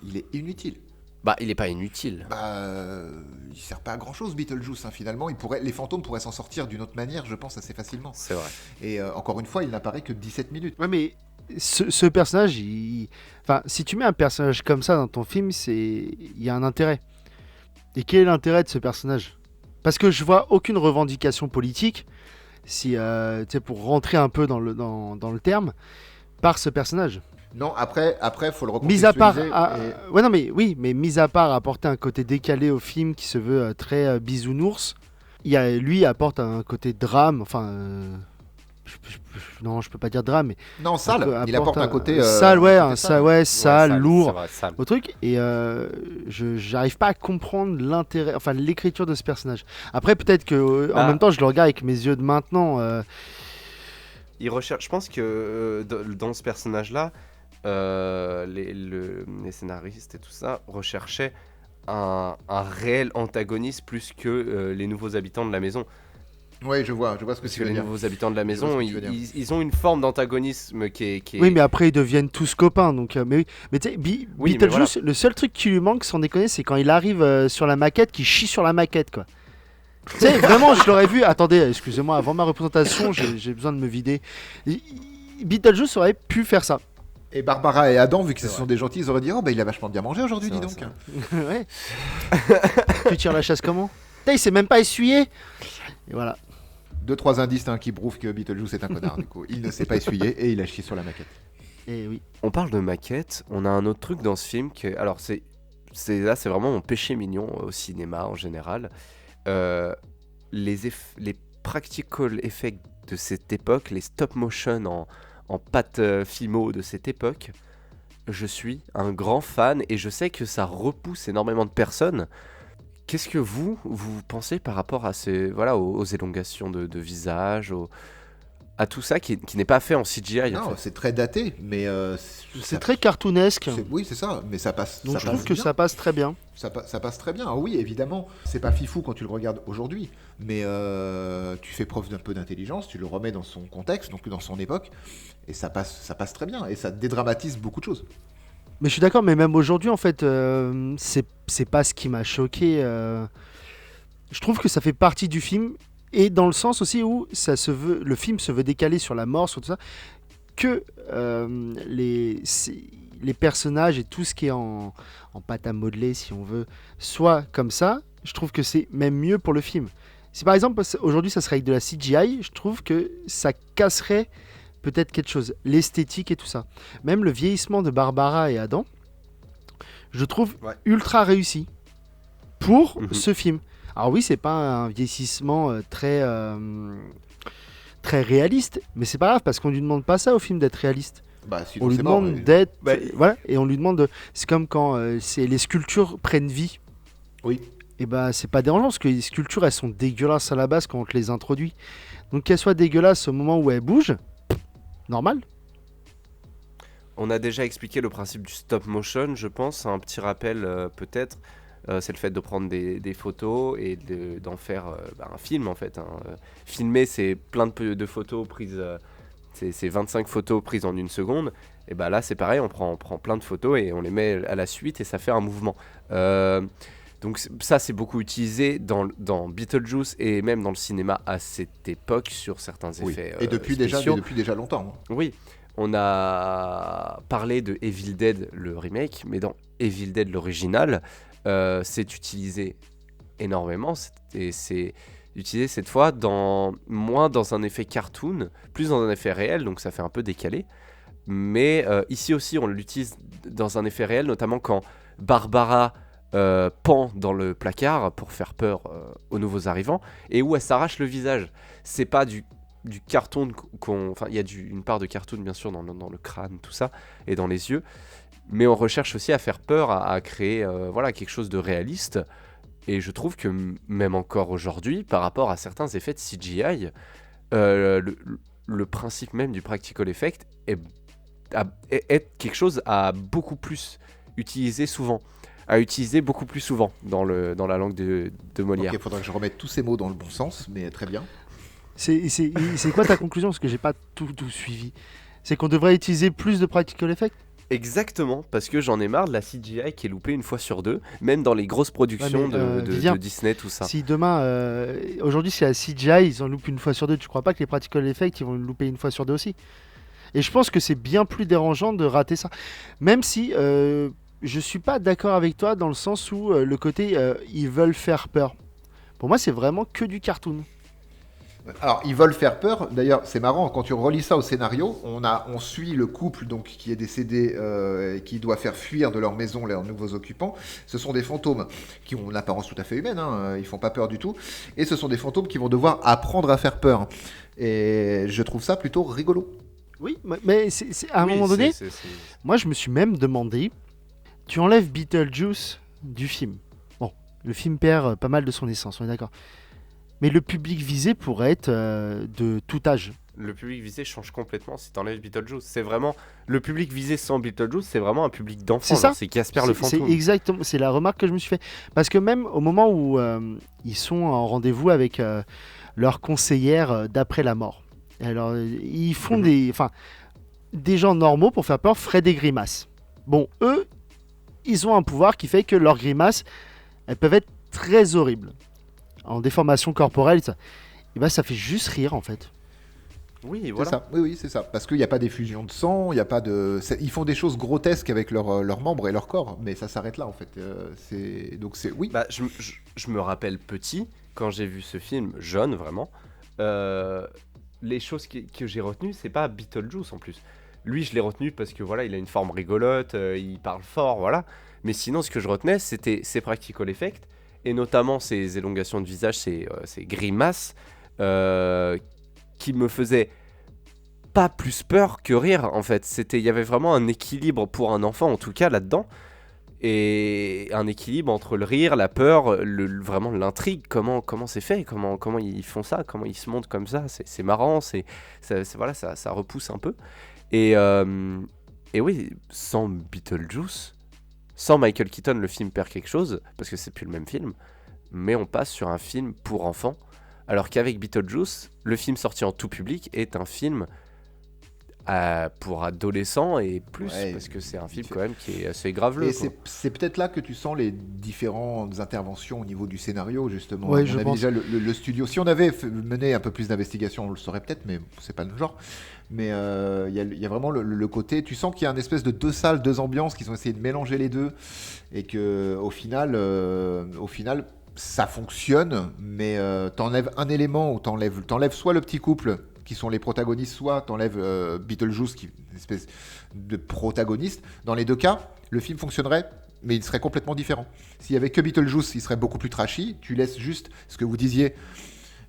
il est inutile. Bah, il est pas inutile. Il sert pas à grand chose, Beetlejuice, hein, finalement. Les fantômes pourraient s'en sortir d'une autre manière, je pense, assez facilement. C'est vrai. Et encore une fois, il n'apparaît que 17 minutes. Ouais, mais ce personnage, enfin, si tu mets un personnage comme ça dans ton film, il y a un intérêt. Et quel est l'intérêt de ce personnage? Parce que je vois aucune revendication politique, si, tu sais, pour rentrer un peu dans le terme, par ce personnage. Non, après, faut le Mis à part, recontextualiser. ouais, non, mais oui, mais mis à part apporter un côté décalé au film qui se veut très bisounours, lui apporte un côté drame, enfin, non, je peux pas dire drame, mais Non, sale. Il apporte un côté sale, ouais, un côté sale, Ouais, sale, lourd. c'est vrai, sale. Au truc, et j'arrive pas à comprendre l'intérêt, enfin l'écriture de ce personnage. Après, peut-être que en Ah. même temps, je le regarde avec mes yeux de maintenant. Il recherche, je pense que dans ce personnage-là, les scénaristes et tout ça recherchaient un réel antagoniste plus que les nouveaux habitants de la maison. Oui, je vois ce que Parce tu que veux les dire. nouveaux habitants de la Je vois maison, ce que tu veux dire. ils ont une forme d'antagonisme qui est... Oui, mais après, ils deviennent tous copains. Donc, mais oui. Mais tu sais, Oui, mais Beetlejuice, le seul truc qui lui manque, sans déconner, c'est quand il arrive sur la maquette, qu'il chie sur la maquette, quoi. Tu sais, vraiment, je l'aurais vu. Attendez, excusez-moi, avant ma représentation, j'ai besoin de me vider. Beetlejuice aurait pu faire ça. Et Barbara et Adam, vu que ce C'est sont des gentils, ils auraient dit oh bah il a vachement bien mangé aujourd'hui, C'est dis vrai, donc. c'est Ouais. Tu tires la chasse comment? Putain, il s'est même pas essuyé. Et voilà. 2-3 indices qui prouvent que Beetlejuice est un connard du coup. Il ne s'est pas essuyé et il a chié sur la maquette. Et oui. On parle de maquette, on a un autre truc dans ce film que, alors là c'est vraiment mon péché mignon au cinéma en général. Les practical effects de cette époque, les stop motion en pâte filmo de cette époque, je suis un grand fan et je sais que ça repousse énormément de personnes. Qu'est-ce que vous pensez par rapport à aux élongations de visage, à tout ça qui n'est pas fait en CGI en Non, fait. c'est très daté, mais C'est très cartoonesque. Oui, c'est ça, mais ça passe. Donc ça je passe trouve que bien. ça passe très bien. Ça passe très bien. Ah oui, évidemment, c'est pas fifou quand tu le regardes aujourd'hui, mais tu fais preuve d'un peu d'intelligence, tu le remets dans son contexte, donc dans son époque, et ça passe très bien, et ça dédramatise beaucoup de choses. Mais je suis d'accord, mais même aujourd'hui, en fait, c'est pas ce qui m'a choqué. Je trouve que ça fait partie du film, et dans le sens aussi où le film se veut décaler sur la mort, sur tout ça, que les personnages et tout ce qui est en pâte à modeler, si on veut, soit comme ça. Je trouve que c'est même mieux pour le film. Si par exemple, aujourd'hui, ça serait avec de la CGI, je trouve que ça casserait peut-être quelque chose, l'esthétique et tout ça. Même le vieillissement de Barbara et Adam, je trouve ultra réussi pour ce film. Alors oui, c'est pas un vieillissement très réaliste, mais c'est pas grave parce qu'on lui demande pas ça au film d'être réaliste. Bah, sinon, On lui c'est mort, demande mais- d'être voilà, et on lui demande c'est comme quand les sculptures prennent vie. Oui. Et bah c'est pas dérangeant parce que les sculptures elles sont dégueulasses à la base quand on te les introduit. Donc qu'elles soient dégueulasses au moment où elles bougent, normal. On a déjà expliqué le principe du stop motion, je pense. Un petit rappel peut-être, c'est le fait de prendre des photos et d'en faire un film en fait. Filmer, c'est plein de photos prises, c'est 25 photos prises en une seconde. Et bah là c'est pareil, on prend plein de photos et on les met à la suite et ça fait un mouvement. Donc ça c'est beaucoup utilisé dans Beetlejuice et même dans le cinéma à cette époque sur certains Oui. effets Et depuis spéciaux. déjà longtemps. Oui, on a parlé de Evil Dead, le remake, mais dans Evil Dead, l'original, c'est utilisé énormément, et c'est utilisé cette fois moins dans un effet cartoon, plus dans un effet réel, donc ça fait un peu décalé. Mais ici aussi, on l'utilise dans un effet réel, notamment quand Barbara pend dans le placard pour faire peur aux nouveaux arrivants, et où elle s'arrache le visage. C'est pas du cartoon enfin il y a une part de cartoon bien sûr dans le crâne tout ça et dans les yeux, mais on recherche aussi à faire peur, à créer quelque chose de réaliste, et je trouve que même encore aujourd'hui par rapport à certains effets de CGI, le principe même du practical effect est quelque chose à beaucoup plus utiliser souvent, dans la langue de Molière. Il faudra que je remette tous ces mots dans le bon sens, mais très bien. C'est quoi ta conclusion? Parce que j'ai pas tout suivi. C'est qu'on devrait utiliser plus de practical effects? Exactement, parce que j'en ai marre de la CGI qui est loupée une fois sur deux, même dans les grosses productions Vivien, de Disney, tout ça. Si demain, aujourd'hui, si la CGI, ils en loupent une fois sur deux, tu crois pas que les practical effects, ils vont le louper une fois sur deux aussi? Et je pense que c'est bien plus dérangeant de rater ça. Même si je suis pas d'accord avec toi dans le sens où le côté ils veulent faire peur. Pour moi, c'est vraiment que du cartoon. Alors, ils veulent faire peur. D'ailleurs, c'est marrant, quand tu relis ça au scénario, on suit le couple donc, qui est décédé et qui doit faire fuir de leur maison leurs nouveaux occupants. Ce sont des fantômes qui ont une apparence tout à fait humaine, ils font pas peur du tout. Et ce sont des fantômes qui vont devoir apprendre à faire peur. Et je trouve ça plutôt rigolo. Oui, mais à un moment donné, moi je me suis même demandé, tu enlèves Beetlejuice du film. Bon, le film perd pas mal de son essence, on est d'accord. Mais le public visé pourrait être de tout âge. Le public visé change complètement si t'enlèves Beetlejuice. C'est vraiment le public visé sans Beetlejuice, c'est vraiment un public d'enfants. C'est ça. C'est Casper le fantôme. C'est exactement, c'est la remarque que je me suis fait. Parce que même au moment où ils sont en rendez-vous avec leur conseillère d'après la mort, alors ils font des gens normaux pour faire peur feraient des grimaces. Bon, eux, ils ont un pouvoir qui fait que leurs grimaces, elles peuvent être très horribles. En déformation corporelle, ça. Et ben ça fait juste rire en fait. Oui, C'est voilà. ça, oui, c'est ça. Parce qu'il n'y a pas d'effusion de sang, il y a pas de. Ils font des choses grotesques avec leurs membres et leur corps, mais ça s'arrête là en fait. Donc c'est. Oui. Bah, je me rappelle petit, quand j'ai vu ce film, jeune vraiment, euh, les choses que j'ai retenues, c'est pas Beetlejuice en plus. Lui, je l'ai retenu parce que voilà, il a une forme rigolote, il parle fort, voilà. Mais sinon, ce que je retenais, c'était ses practical effects, et notamment ses élongations de visage, ses grimaces, euh, qui me faisaient pas plus peur que rire, en fait. Il y avait vraiment un équilibre pour un enfant, en tout cas, là-dedans. Et un équilibre entre le rire, la peur, vraiment l'intrigue, comment c'est fait, comment ils font ça, comment ils se montrent comme ça, c'est marrant, voilà, ça repousse un peu. Et, euh, et oui, sans Beetlejuice, sans Michael Keaton, le film perd quelque chose, parce que c'est plus le même film, mais on passe sur un film pour enfants, alors qu'avec Beetlejuice, le film sorti en tout public est un film pour adolescents et plus, Ouais, parce que c'est un film fait- quand même qui est assez graveleux, Et quoi. c'est peut-être là que tu sens les différentes interventions au niveau du scénario, justement. Ouais, À mon je avis, pense. déjà, le studio, si on avait mené un peu plus d'investigation, on le saurait peut-être, mais c'est pas le genre. Mais il y a vraiment le côté, tu sens qu'il y a une espèce de deux salles, deux ambiances, qu'ils ont essayé de mélanger les deux, et que au final ça fonctionne, mais t'enlèves un élément, ou t'enlèves soit le petit couple, qui sont les protagonistes, soit t'enlèves Beetlejuice, qui est une espèce de protagoniste. Dans les deux cas, le film fonctionnerait, mais il serait complètement différent. S'il y avait que Beetlejuice, il serait beaucoup plus trashy. Tu laisses juste ce que vous disiez.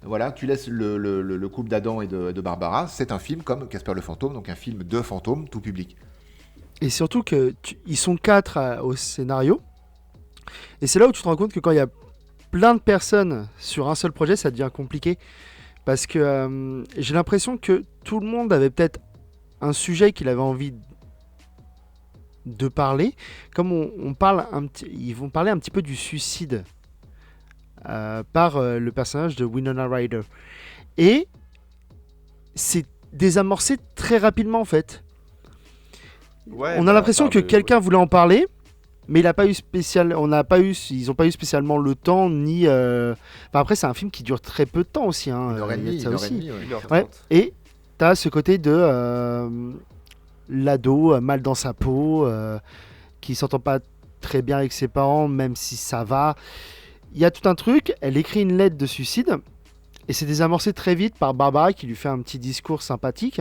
Voilà, tu laisses le couple d'Adam et de Barbara. C'est un film comme Casper le fantôme, donc un film de fantôme, tout public. Et surtout que ils sont 4 au scénario. Et c'est là où tu te rends compte que quand il y a plein de personnes sur un seul projet, ça devient compliqué. Parce que j'ai l'impression que tout le monde avait peut-être un sujet qu'il avait envie de parler. Comme on parle ils vont parler un petit peu du suicide par le personnage de Winona Ryder. Et c'est désamorcé très rapidement en fait. Ouais, On a bah, l'impression par que le- quelqu'un voulait en parler, mais il a pas eu ils n'ont pas eu spécialement le temps ni. Enfin, après, c'est un film qui dure très peu de temps aussi. Hein, Une heure et il y a de demie, ça une heure et aussi. demie, ouais. 1h30. Ouais. Et t'as ce côté de l'ado mal dans sa peau, qui s'entend pas très bien avec ses parents, même si ça va. Il y a tout un truc. Elle écrit une lettre de suicide et c'est désamorcé très vite par Barbara qui lui fait un petit discours sympathique.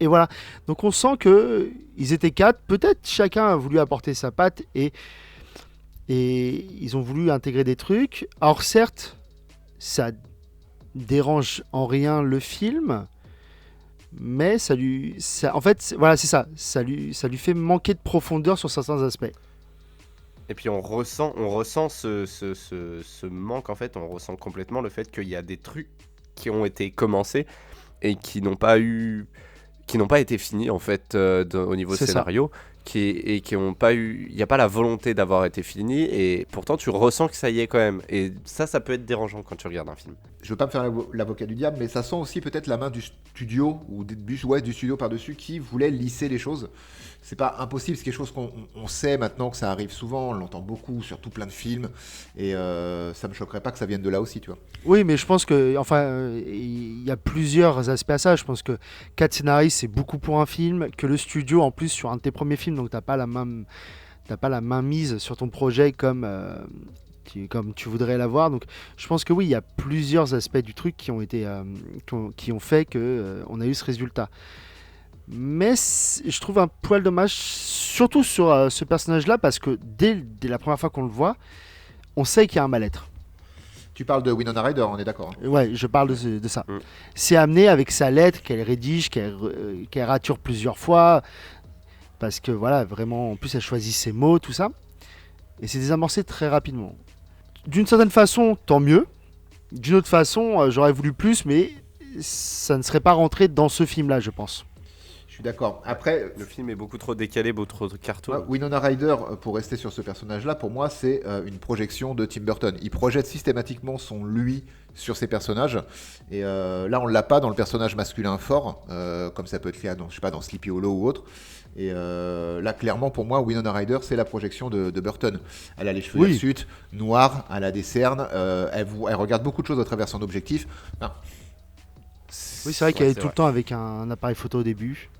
Et voilà. Donc on sent que ils étaient 4. Peut-être chacun a voulu apporter sa patte et ils ont voulu intégrer des trucs. Alors certes, ça dérange en rien le film, mais en fait, voilà, c'est ça. Ça lui fait manquer de profondeur sur certains aspects. Et puis on ressent ce manque, en fait, on ressent complètement le fait qu'il y a des trucs qui ont été commencés et qui n'ont pas été finis, en fait, au niveau C'est ça. scénario, qui ont pas eu, il n'y a pas la volonté d'avoir été finis, et pourtant tu ressens que ça y est quand même, et ça peut être dérangeant quand tu regardes un film. Je veux pas me faire l'avocat du diable, mais ça sent aussi peut-être la main du studio, ou du studio par-dessus, qui voulait lisser les choses. C'est pas impossible, c'est quelque chose qu'on sait maintenant que ça arrive souvent, on l'entend beaucoup, surtout plein de films, et ça me choquerait pas que ça vienne de là aussi, tu vois. Oui, mais je pense que, enfin, il y a plusieurs aspects à ça. Je pense que 4 scénaristes, c'est beaucoup pour un film. Que le studio, en plus, sur un de tes premiers films, donc t'as pas la main mise sur ton projet comme tu voudrais l'avoir. Donc, je pense que oui, il y a plusieurs aspects du truc qui ont été, qui ont fait que on a eu ce résultat. Mais je trouve un poil dommage, surtout sur ce personnage-là, parce que dès la première fois qu'on le voit, on sait qu'il y a un mal-être. Tu parles de Winona Ryder, on est d'accord. Hein. Ouais, je parle de ça. Mm. C'est amené avec sa lettre qu'elle rédige, qu'elle rature plusieurs fois, parce que voilà, vraiment, en plus elle choisit ses mots, tout ça. Et c'est désamorcé très rapidement. D'une certaine façon, tant mieux. D'une autre façon, j'aurais voulu plus, mais ça ne serait pas rentré dans ce film-là, je pense. Je suis d'accord. Après, Le film est beaucoup trop décalé, beaucoup trop cartoon. Winona Ryder, pour rester sur ce personnage-là, pour moi, c'est une projection de Tim Burton. Il projette systématiquement son lui sur ses personnages. Et là, on l'a pas dans le personnage masculin fort, comme ça peut être fait dans, je sais pas, dans Sleepy Hollow ou autre. Et là, clairement, pour moi, Winona Ryder, c'est la projection de Burton. Elle a les cheveux Oui. hirsutes, noirs, elle a des cernes, elle regarde beaucoup de choses à travers son objectif. Enfin, Oui, c'est vrai qu'elle est tout le temps avec un appareil photo au début.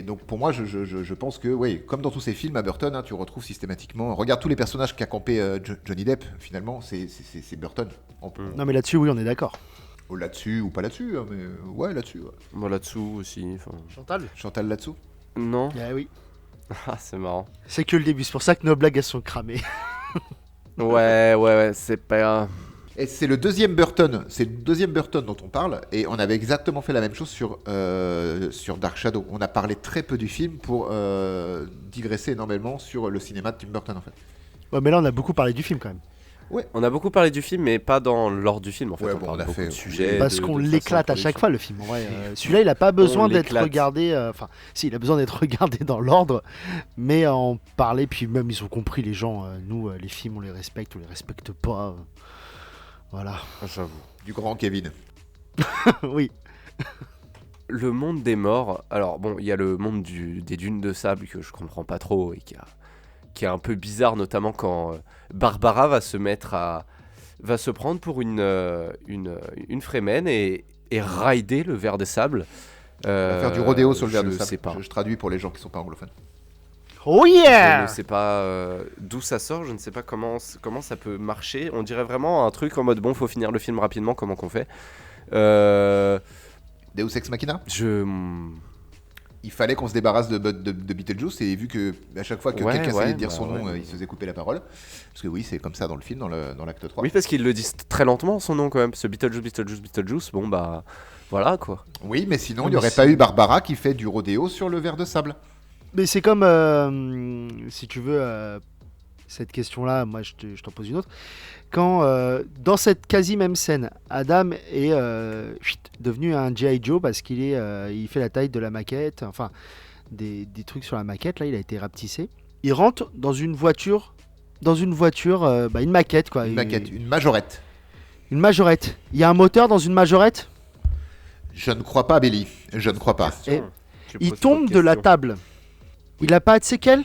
Donc pour moi, je pense que, oui, comme dans tous ces films à Burton, hein, tu retrouves systématiquement. Regarde tous les personnages qu'a campé Johnny Depp, finalement, c'est Burton. Non, mais là-dessus, oui, on est d'accord. Là-dessus ou pas là-dessus, hein, mais ouais, là-dessus. Ouais. Moi là-dessous aussi. Chantal là-dessous. Non. Ah oui. Ah, c'est marrant. C'est que le début, c'est pour ça que nos blagues elles sont cramées. Ouais, c'est pas. Et c'est le deuxième Burton, dont on parle, et on avait exactement fait la même chose sur Dark Shadow. On a parlé très peu du film pour digresser énormément sur le cinéma de Tim Burton en fait. Ouais, mais là on a beaucoup parlé du film quand même. Ouais. On a beaucoup parlé du film, mais pas dans l'ordre du film en fait. Ouais, on bon, parle on a beaucoup fait- de sujets. Parce qu'on de l'éclate façon à de chaque production. fois le film. En vrai, celui-là il a pas besoin d'être l'éclate. regardé. Enfin, si, il a besoin d'être regardé dans l'ordre, mais en parler, puis même ils ont compris les gens. Nous, les films, on les respecte pas. Voilà. J'avoue. Du grand Kevin. Oui. Le monde des morts. Alors bon, il y a le monde des dunes de sable que je comprends pas trop et qui est un peu bizarre, notamment quand Barbara va se prendre pour une Fremen et rider le ver de sable. On va faire du rodéo sur le verre de je sable. sais pas. Je traduis pour les gens qui sont pas anglophones. Oh Je yeah. ne sais pas d'où ça sort, je ne sais pas comment ça peut marcher. On dirait vraiment un truc en mode bon, faut finir le film rapidement, comment qu'on fait Deus Ex Machina. Il fallait qu'on se débarrasse de Beetlejuice, et vu que à chaque fois que Ouais, quelqu'un ouais, essayait de dire bah son nom, ouais. il se faisait couper la parole. Parce que oui, c'est comme ça dans le film, dans l'acte 3. Oui, parce qu'ils le disent très lentement son nom quand même. Ce Beetlejuice, bon bah voilà quoi. Oui, mais sinon, Non, il n'y mais aurait c'est- pas eu Barbara qui fait du rodéo sur le verre de sable. Mais c'est comme, si tu veux, cette question-là, moi je t'en pose une autre. Quand, dans cette quasi même scène, Adam est devenu un G.I. Joe parce il fait la taille de la maquette, enfin, des trucs sur la maquette, là, il a été rapetissé. Il rentre dans une voiture, une maquette, quoi. Une maquette, une majorette. Une majorette. Il y a un moteur dans une majorette. Je ne crois pas, Billy. Je ne crois pas. Et Tu il poses trop tombe de la questions. table. Il a pas de séquelles.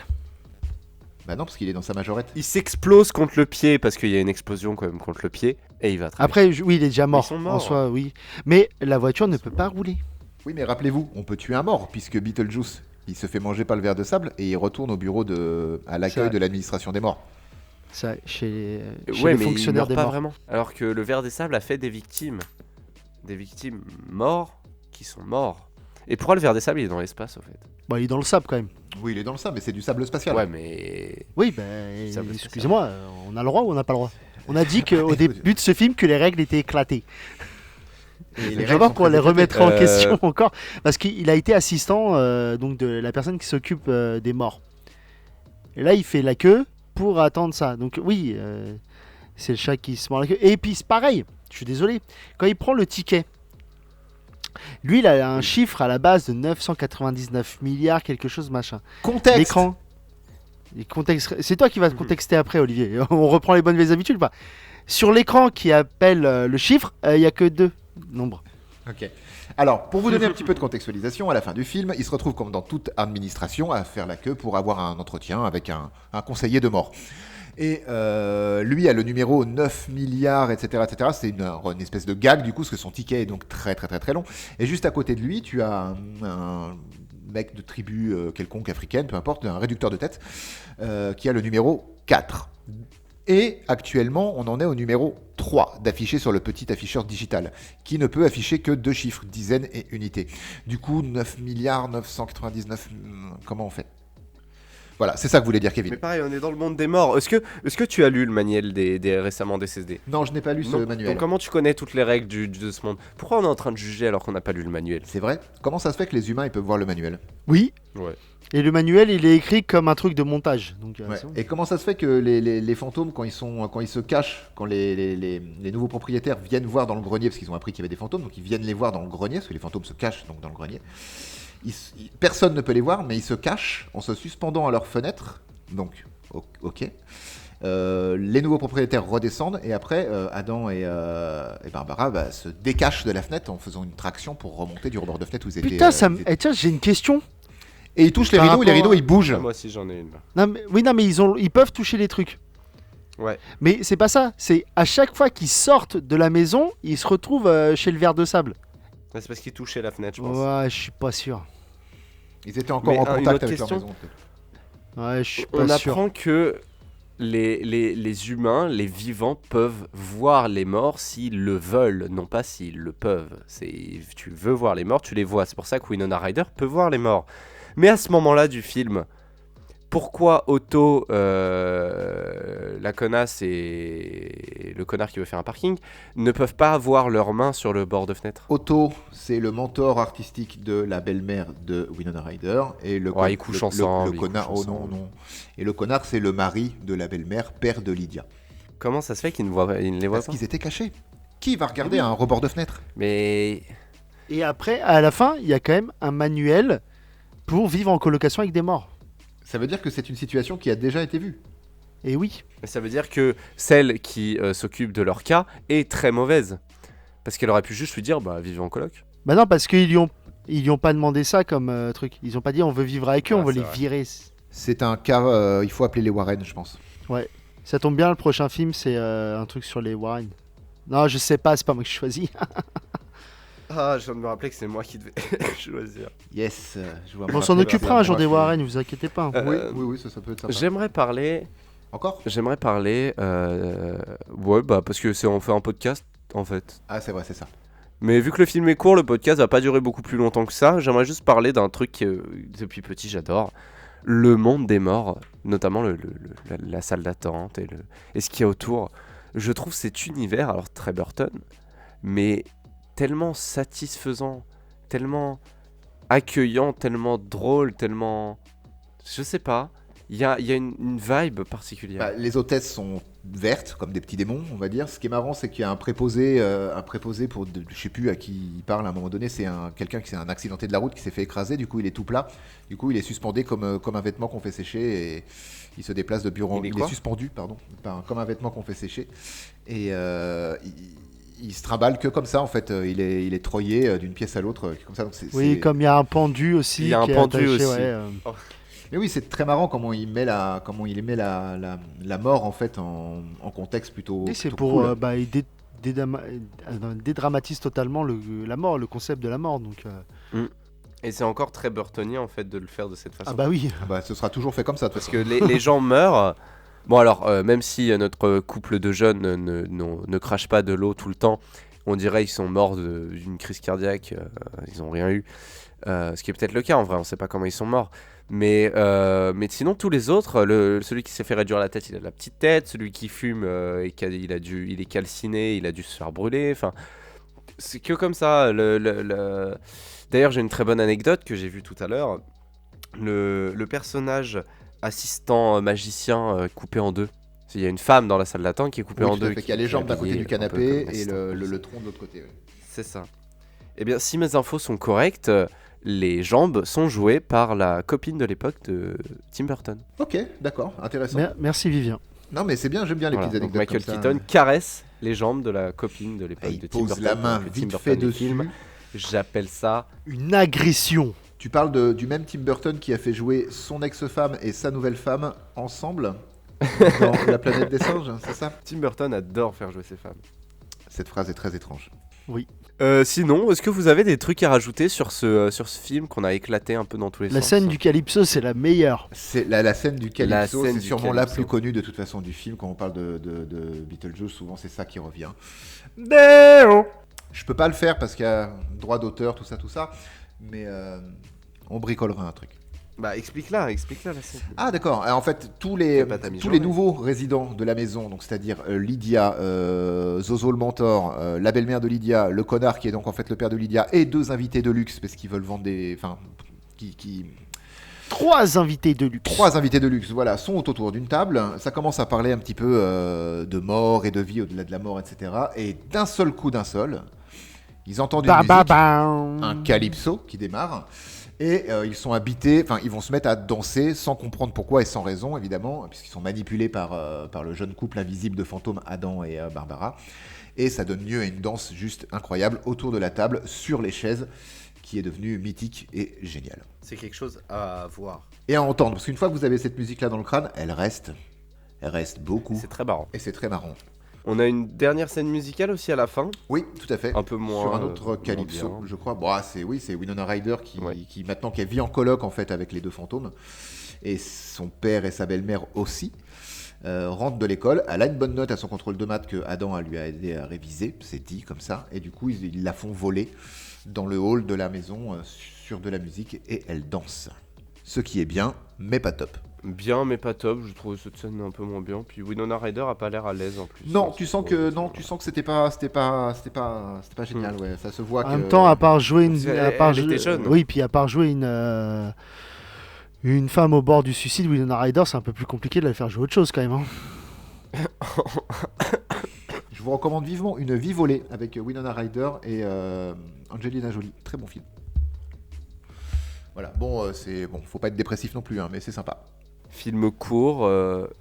Bah non, parce qu'il est dans sa majorette. Il s'explose contre le pied parce qu'il y a une explosion quand même contre le pied et il va très bien. Après, oui, il est déjà mort. Ils sont En morts. soi, oui. Mais la voiture ne peut pas rouler. Oui, mais rappelez-vous, on peut tuer un mort, puisque Beetlejuice, il se fait manger par le verre de sable et il retourne au bureau à l'accueil Ça- de l'administration des morts. Ça, chez Ouais, les mais il fonctionnaires meurt des pas morts. vraiment. Alors que le ver des sables a fait des victimes morts qui sont morts. Et pourquoi le ver des sables il est dans l'espace au fait? Bon, il est dans le sable quand même. Oui, il est dans le sable, mais c'est du sable spatial. Ouais, mais Oui, ben, Ça veut excusez-moi, on a le droit ou on n'a pas le droit? On a dit qu'au début de ce film que les règles étaient éclatées. Et les Je vais règles voir sont qu'on les très remettra en Euh, question encore. Parce qu'il a été assistant donc de la personne qui s'occupe des morts. Et là, il fait la queue pour attendre ça. Donc oui, c'est le chat qui se mord la queue. Et puis c'est pareil, je suis désolé, quand il prend le ticket, lui il a un chiffre à la base de 999 milliards quelque chose machin. Contexte. L'écran. C'est toi qui vas te contexter après, Olivier. On reprend les bonnes vieilles habitudes ou pas? Sur l'écran qui appelle le chiffre, il n'y a que 2 nombres. Ok. Alors, pour vous donner un petit peu de contextualisation, à la fin du film, il se retrouve comme dans toute administration à faire la queue pour avoir un entretien avec un conseiller de mort. Et lui a le numéro 9 milliards, etc. etc. C'est une espèce de gag, du coup, parce que son ticket est donc très très très très long. Et juste à côté de lui, tu as un mec de tribu quelconque africaine, peu importe, un réducteur de tête, qui a le numéro 4. Et actuellement, on en est au numéro 3 d'affiché sur le petit afficheur digital, qui ne peut afficher que 2 chiffres, dizaines et unités. Du coup, 9 milliards 999, comment on fait? Voilà, c'est ça que voulait dire Kevin. mais pareil, on est dans le monde des morts. Est-ce que tu as lu le manuel des récemment décédés? Non, je n'ai pas lu ce Non. manuel. Donc comment tu connais toutes les règles de ce monde? Pourquoi on est en train de juger alors qu'on n'a pas lu le manuel? C'est vrai? Comment ça se fait que les humains ils peuvent voir le manuel? Oui, Ouais. et le manuel il est écrit comme un truc de montage. Donc, Ouais. c'est bon. Et comment ça se fait que les fantômes, quand ils se cachent, quand les nouveaux propriétaires viennent voir dans le grenier, parce qu'ils ont appris qu'il y avait des fantômes, donc ils viennent les voir dans le grenier, parce que les fantômes se cachent donc dans le grenier. Personne ne peut les voir, mais ils se cachent en se suspendant à leur fenêtre. Donc, ok. Les nouveaux propriétaires redescendent et après Adam et Barbara se décachent de la fenêtre en faisant une traction pour remonter du rebord de fenêtre où ils étaient. Putain, ils étaient- tiens, j'ai une question. Et ils touchent les Par rideaux et les rapport rideaux ils bougent. Ah, moi aussi j'en ai une. Non, mais ils peuvent toucher les trucs. Ouais. Mais c'est pas ça. C'est à chaque fois qu'ils sortent de la maison, ils se retrouvent chez le ver de sable. C'est parce qu'il touchait la fenêtre, je pense. Ouais, je suis pas sûr. Ils étaient encore Mais en une contact autre avec leur question. maison. peut-être. Ouais, je suis On pas sûr. apprend que les humains, les vivants, peuvent voir les morts s'ils le veulent, non pas s'ils le peuvent. Tu veux voir les morts, tu les vois. C'est pour ça que Winona Ryder peut voir les morts. Mais à ce moment-là du film, pourquoi Otto, la connasse et le connard qui veut faire un parking, ne peuvent pas avoir leurs mains sur le bord de fenêtre? Otto, c'est le mentor artistique de la belle-mère de Winona Ryder. Et Ouais, ils couchent ensemble, Le ils connard, couchent oh non, ensemble. non. Et le connard, c'est le mari de la belle-mère, père de Lydia. Comment ça se fait qu'ils ne les voient Parce pas? qu'ils étaient cachés. Qui va regarder un rebord de fenêtre? Mais Et après, à la fin, il y a quand même un manuel pour vivre en colocation avec des morts. Ça veut dire que c'est une situation qui a déjà été vue. Et oui. ça veut dire que celle qui s'occupe de leur cas est très mauvaise. Parce qu'elle aurait pu juste lui dire, bah, vivez en coloc. Bah non, parce qu'ils lui ont pas demandé ça comme truc. Ils ont pas dit on veut vivre avec eux, Ah, on veut c'est les vrai. virer. C'est un cas, il faut appeler les Warren, je pense. Ça tombe bien, le prochain film, c'est un truc sur les Warren. Non, je sais pas, c'est pas moi qui choisis. Ah, je viens de me rappeler que c'est moi qui devais choisir. Yes, je vois. On s'en occupera un jour des Warren, vous inquiétez pas. Oui, ça peut être sympa. J'aimerais parler... Encore Ouais, bah, parce que on fait un podcast, en fait. Ah, c'est vrai, c'est ça. Mais vu que le film est court, le podcast va pas durer beaucoup plus longtemps que ça. J'aimerais juste parler d'un truc que depuis petit j'adore. Le monde des morts, notamment la salle d'attente et ce qu'il y a autour. Je trouve cet univers, alors très Burton, mais tellement satisfaisant, tellement accueillant, tellement drôle, tellement... Je sais pas, il y a une vibe particulière. Bah, les hôtesses sont vertes, comme des petits démons, on va dire. Ce qui est marrant, c'est qu'il y a un préposé pour, je sais plus à qui il parle à un moment donné, c'est quelqu'un qui s'est un accidenté de la route, qui s'est fait écraser, du coup il est tout plat, du coup il est suspendu comme un vêtement qu'on fait sécher, et il se déplace de bureau. Il est suspendu, pardon, comme un vêtement qu'on fait sécher, et il se trimballe que comme ça, en fait. Il est troyé d'une pièce à l'autre, comme ça. Donc Oui, comme il y a un pendu aussi. Il y a un qui est pendu attaché, aussi. ouais, Mais oui, c'est très marrant comment il met la mort en fait en contexte plutôt. Oui, c'est plutôt pour cool. dédramatise totalement la mort, le concept de la mort. Donc, Et c'est encore très Burtonien en fait de le faire de cette façon. ah bah oui. Ah bah, ce sera toujours fait comme ça. De toute Parce façon. que les gens meurent. Bon alors, même si notre couple de jeunes ne crache pas de l'eau tout le temps, on dirait qu'ils sont morts d'une crise cardiaque, ils n'ont rien eu. Ce qui est peut-être le cas en vrai, on ne sait pas comment ils sont morts. Mais sinon, tous les autres, celui qui s'est fait réduire la tête, il a de la petite tête. Celui qui fume, il est calciné, il a dû se faire brûler. Enfin, c'est que comme ça. D'ailleurs, j'ai une très bonne anecdote que j'ai vue tout à l'heure. Le personnage assistant magicien coupé en deux. Il y a une femme dans la salle d'attente qui est coupée Oui, en tout à deux. fait, qu'il y a les jambes d'un côté du un peu canapé comme et assistant magicien. le tronc de l'autre côté. Oui. C'est ça. Eh bien, si mes infos sont correctes, les jambes sont jouées par la copine de l'époque de Tim Burton. Ok, d'accord, intéressant. Merci Vivien. Non, mais c'est bien, j'aime bien les Voilà, petites donc anecdotes Michael comme ça. Keaton caresse les jambes de la copine de l'époque Et il de Tim pose Burton. la main Donc, Tim vite Burton, fait les dessus. films, j'appelle ça... Une agression. Tu parles du même Tim Burton qui a fait jouer son ex-femme et sa nouvelle femme ensemble dans La planète des singes, c'est ça? Tim Burton adore faire jouer ses femmes. Cette phrase est très étrange. Sinon, est-ce que vous avez des trucs à rajouter sur ce film qu'on a éclaté un peu dans tous les La sens? scène du Calypso, c'est la meilleure. C'est la scène du Calypso, scène c'est du sûrement la Calypso. plus connue de toute façon du film. Quand on parle de Beetlejuice, souvent c'est ça qui revient. Je peux pas le faire parce qu'il y a droit d'auteur, tout ça, mais on bricolera un truc. Bah explique-la la scène. Ah d'accord, en fait tous Fais pas ta les mijourée. nouveaux résidents de la maison, donc c'est-à-dire Lydia, Zozo le mentor, la belle-mère de Lydia, le connard qui est donc en fait le père de Lydia, et deux invités de luxe parce qu'ils veulent vendre des... Enfin, qui... 3 invités de luxe. 3 invités de luxe, voilà, sont autour d'une table. Ça commence à parler un petit peu de mort et de vie au-delà de la mort, etc. Et d'un seul coup, ils entendent une musique, un calypso qui démarre. Et ils sont habités, enfin ils vont se mettre à danser sans comprendre pourquoi et sans raison évidemment, puisqu'ils sont manipulés par le jeune couple invisible de fantômes Adam et Barbara. Et ça donne lieu à une danse juste incroyable autour de la table, sur les chaises, qui est devenue mythique et géniale. C'est quelque chose à voir. Et à entendre, parce qu'une fois que vous avez cette musique-là dans le crâne, elle reste beaucoup. C'est très marrant. Et c'est très marrant. On a une dernière scène musicale aussi à la fin, Oui, tout à fait. un peu moins. Sur un autre moins Calypso, bien. je crois. Bon, c'est Winona Ryder Ouais. qui maintenant qu'elle vit en coloc en fait avec les deux fantômes et son père et sa belle-mère aussi. Rentre de l'école, elle a une bonne note à son contrôle de maths que Adam lui a aidé à réviser, c'est dit comme ça, et du coup ils la font voler dans le hall de la maison sur de la musique et elle danse. Ce qui est bien, mais pas top. Bien, mais pas top. Je trouve cette scène un peu moins bien. Puis Winona Ryder a pas l'air à l'aise en plus. Non, tu sens que c'était pas génial, ouais. Ça se voit En que. même temps, à part jouer une, Elle- à part elle était jeune. oui, puis à part jouer une femme au bord du suicide, Winona Ryder, c'est un peu plus compliqué de la faire jouer autre chose quand même. Je vous recommande vivement Une vie volée avec Winona Ryder et Angelina Jolie. Très bon film. Voilà, faut pas être dépressif non plus, hein, mais c'est sympa. Film court,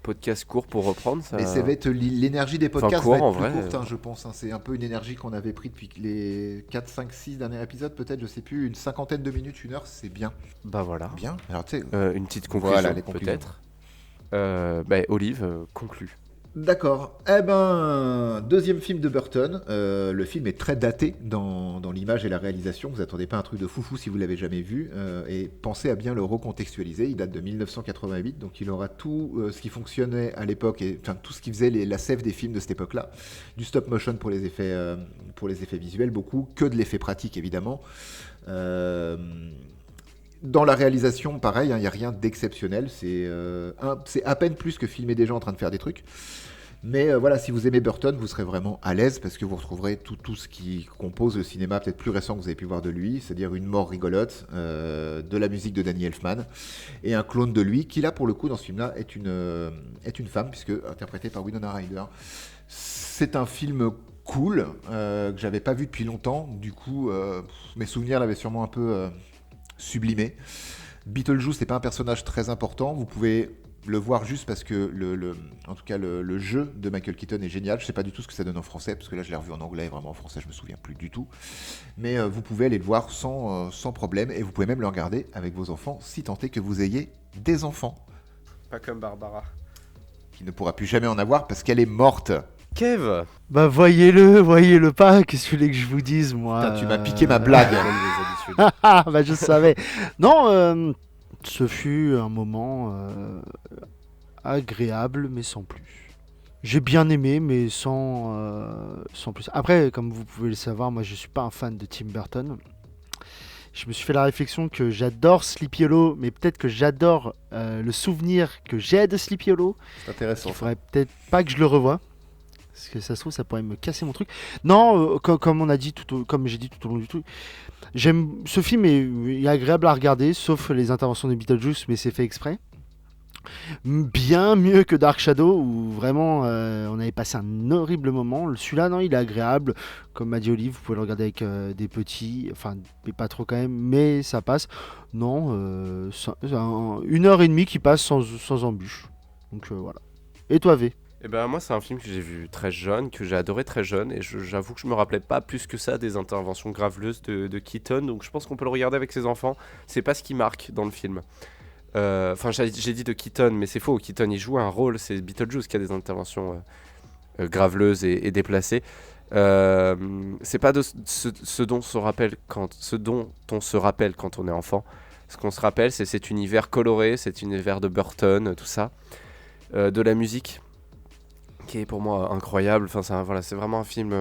podcast court pour reprendre. Ça... Mais ça va être l'énergie des podcasts court, va en être plus vrai. courte, hein, je pense. Hein. C'est un peu une énergie qu'on avait pris depuis les 4, 5, 6 derniers épisodes, peut-être, je sais plus. Une cinquantaine de minutes, 1 heure, c'est bien. Bah voilà. Bien. Alors, tu sais. Une petite conclusion, Voilà, les conclusions. peut-être. Olive, conclut. D'accord. Eh ben, deuxième film de Burton. Le film est très daté dans l'image et la réalisation. Vous attendez pas un truc de foufou si vous l'avez jamais vu. Et pensez à bien le recontextualiser. Il date de 1988, donc il aura tout ce qui fonctionnait à l'époque, et enfin tout ce qui faisait la sève des films de cette époque-là. Du stop motion pour les effets visuels, beaucoup, que de l'effet pratique évidemment. Dans la réalisation, pareil, il n'y a rien d'exceptionnel. C'est à peine plus que filmer des gens en train de faire des trucs. Mais voilà, si vous aimez Burton, vous serez vraiment à l'aise parce que vous retrouverez tout ce qui compose le cinéma peut-être plus récent que vous avez pu voir de lui, c'est-à-dire une mort rigolote, de la musique de Danny Elfman et un clone de lui qui là pour le coup dans ce film-là est une femme puisque interprétée par Winona Ryder. C'est un film cool que j'avais pas vu depuis longtemps, du coup mes souvenirs l'avaient sûrement un peu sublimé. Beetlejuice n'est pas un personnage très important, vous pouvez le voir juste parce que en tout cas le jeu de Michael Keaton est génial. Je sais pas du tout ce que ça donne en français parce que là je l'ai revu en anglais, vraiment en français je me souviens plus du tout. Mais vous pouvez aller le voir sans problème et vous pouvez même le regarder avec vos enfants si tant est que vous ayez des enfants. Pas comme Barbara. Qui ne pourra plus jamais en avoir parce qu'elle est morte. Kev. Bah voyez-le pas, qu'est-ce que vous voulez que je vous dise moi. Putain, tu m'as piqué ma blague. Comme des habitudes. Bah je savais. Non, ce fut un moment agréable mais sans plus. J'ai bien aimé mais sans plus. Après, comme vous pouvez le savoir, moi je suis pas un fan de Tim Burton. Je me suis fait la réflexion que j'adore Sleepy Hollow, mais peut-être que j'adore le souvenir que j'ai de Sleepy Hollow. C'est intéressant. Il faudrait peut-être pas que je le revoie. Parce que ça se trouve, ça pourrait me casser mon truc. Non, comme on a dit comme j'ai dit tout au long du truc, ce film est agréable à regarder, sauf les interventions de Beetlejuice, mais c'est fait exprès. Bien mieux que Dark Shadow, où vraiment on avait passé un horrible moment. Celui-là, non, il est agréable. Comme m'a dit Olive, vous pouvez le regarder avec des petits, enfin, mais pas trop quand même, mais ça passe. Non, 1h30 qui passe sans embûche. Donc voilà. Et toi, V? Eh ben moi c'est un film que j'ai vu très jeune, que j'ai adoré très jeune, et j'avoue que je me rappelais pas plus que ça des interventions graveleuses de Keaton, donc je pense qu'on peut le regarder avec ses enfants. C'est pas ce qui marque dans le film. Enfin j'ai dit de Keaton, mais c'est faux. Keaton il joue un rôle, c'est Beetlejuice qui a des interventions graveleuses et déplacées. C'est pas ce dont on se rappelle quand on est enfant. Ce qu'on se rappelle, c'est cet univers coloré, cet univers de Burton, tout ça, de la musique qui est pour moi incroyable. Enfin, c'est vraiment un film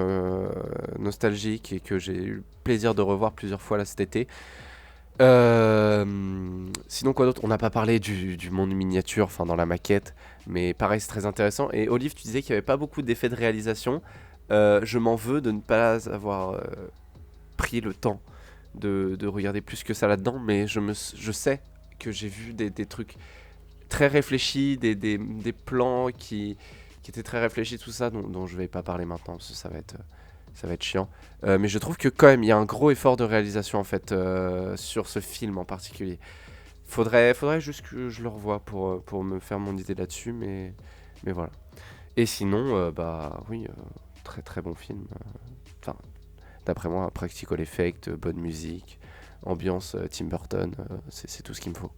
nostalgique et que j'ai eu le plaisir de revoir plusieurs fois là cet été. Sinon quoi d'autre? On n'a pas parlé du monde miniature, enfin dans la maquette, mais pareil c'est très intéressant. Et Olive, tu disais qu'il n'y avait pas beaucoup d'effets de réalisation. Je m'en veux de ne pas avoir pris le temps de regarder plus que ça là-dedans, mais je sais que j'ai vu des trucs très réfléchis, des plans qui étaient très réfléchis, tout ça, dont je vais pas parler maintenant parce que ça va être chiant. Mais je trouve que quand même il y a un gros effort de réalisation en fait sur ce film en particulier. Faudrait juste que je le revoie pour me faire mon idée là-dessus, mais voilà. Et sinon, oui, très très bon film. Enfin, d'après moi, practical effect, bonne musique, ambiance Tim Burton, c'est tout ce qu'il me faut.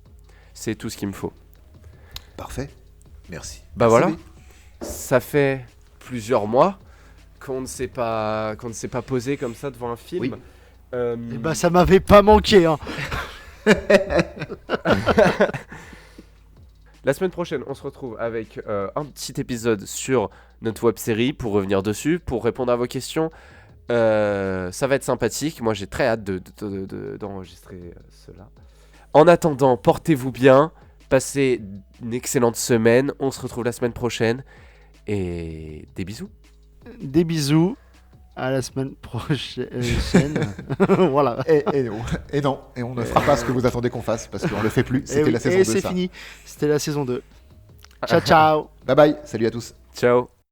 C'est tout ce qu'il me faut. Parfait. Merci. Bah Merci, voilà. V. Ça fait plusieurs mois qu'on ne s'est pas posé comme ça devant un film. Oui. Et bah ça m'avait pas manqué, hein. La semaine prochaine, on se retrouve avec un petit épisode sur notre web-série pour revenir dessus, pour répondre à vos questions. Ça va être sympathique. Moi, j'ai très hâte d'enregistrer cela. En attendant, portez-vous bien. Passez une excellente semaine. On se retrouve la semaine prochaine. Et des bisous. Des bisous. À la semaine prochaine. Voilà. Et non, et on ne fera pas ce que vous attendez qu'on fasse, parce qu'on le fait plus. C'était la saison 2, et c'est ça. fini. C'était la saison 2. Ciao, ciao. Bye bye, salut à tous. Ciao.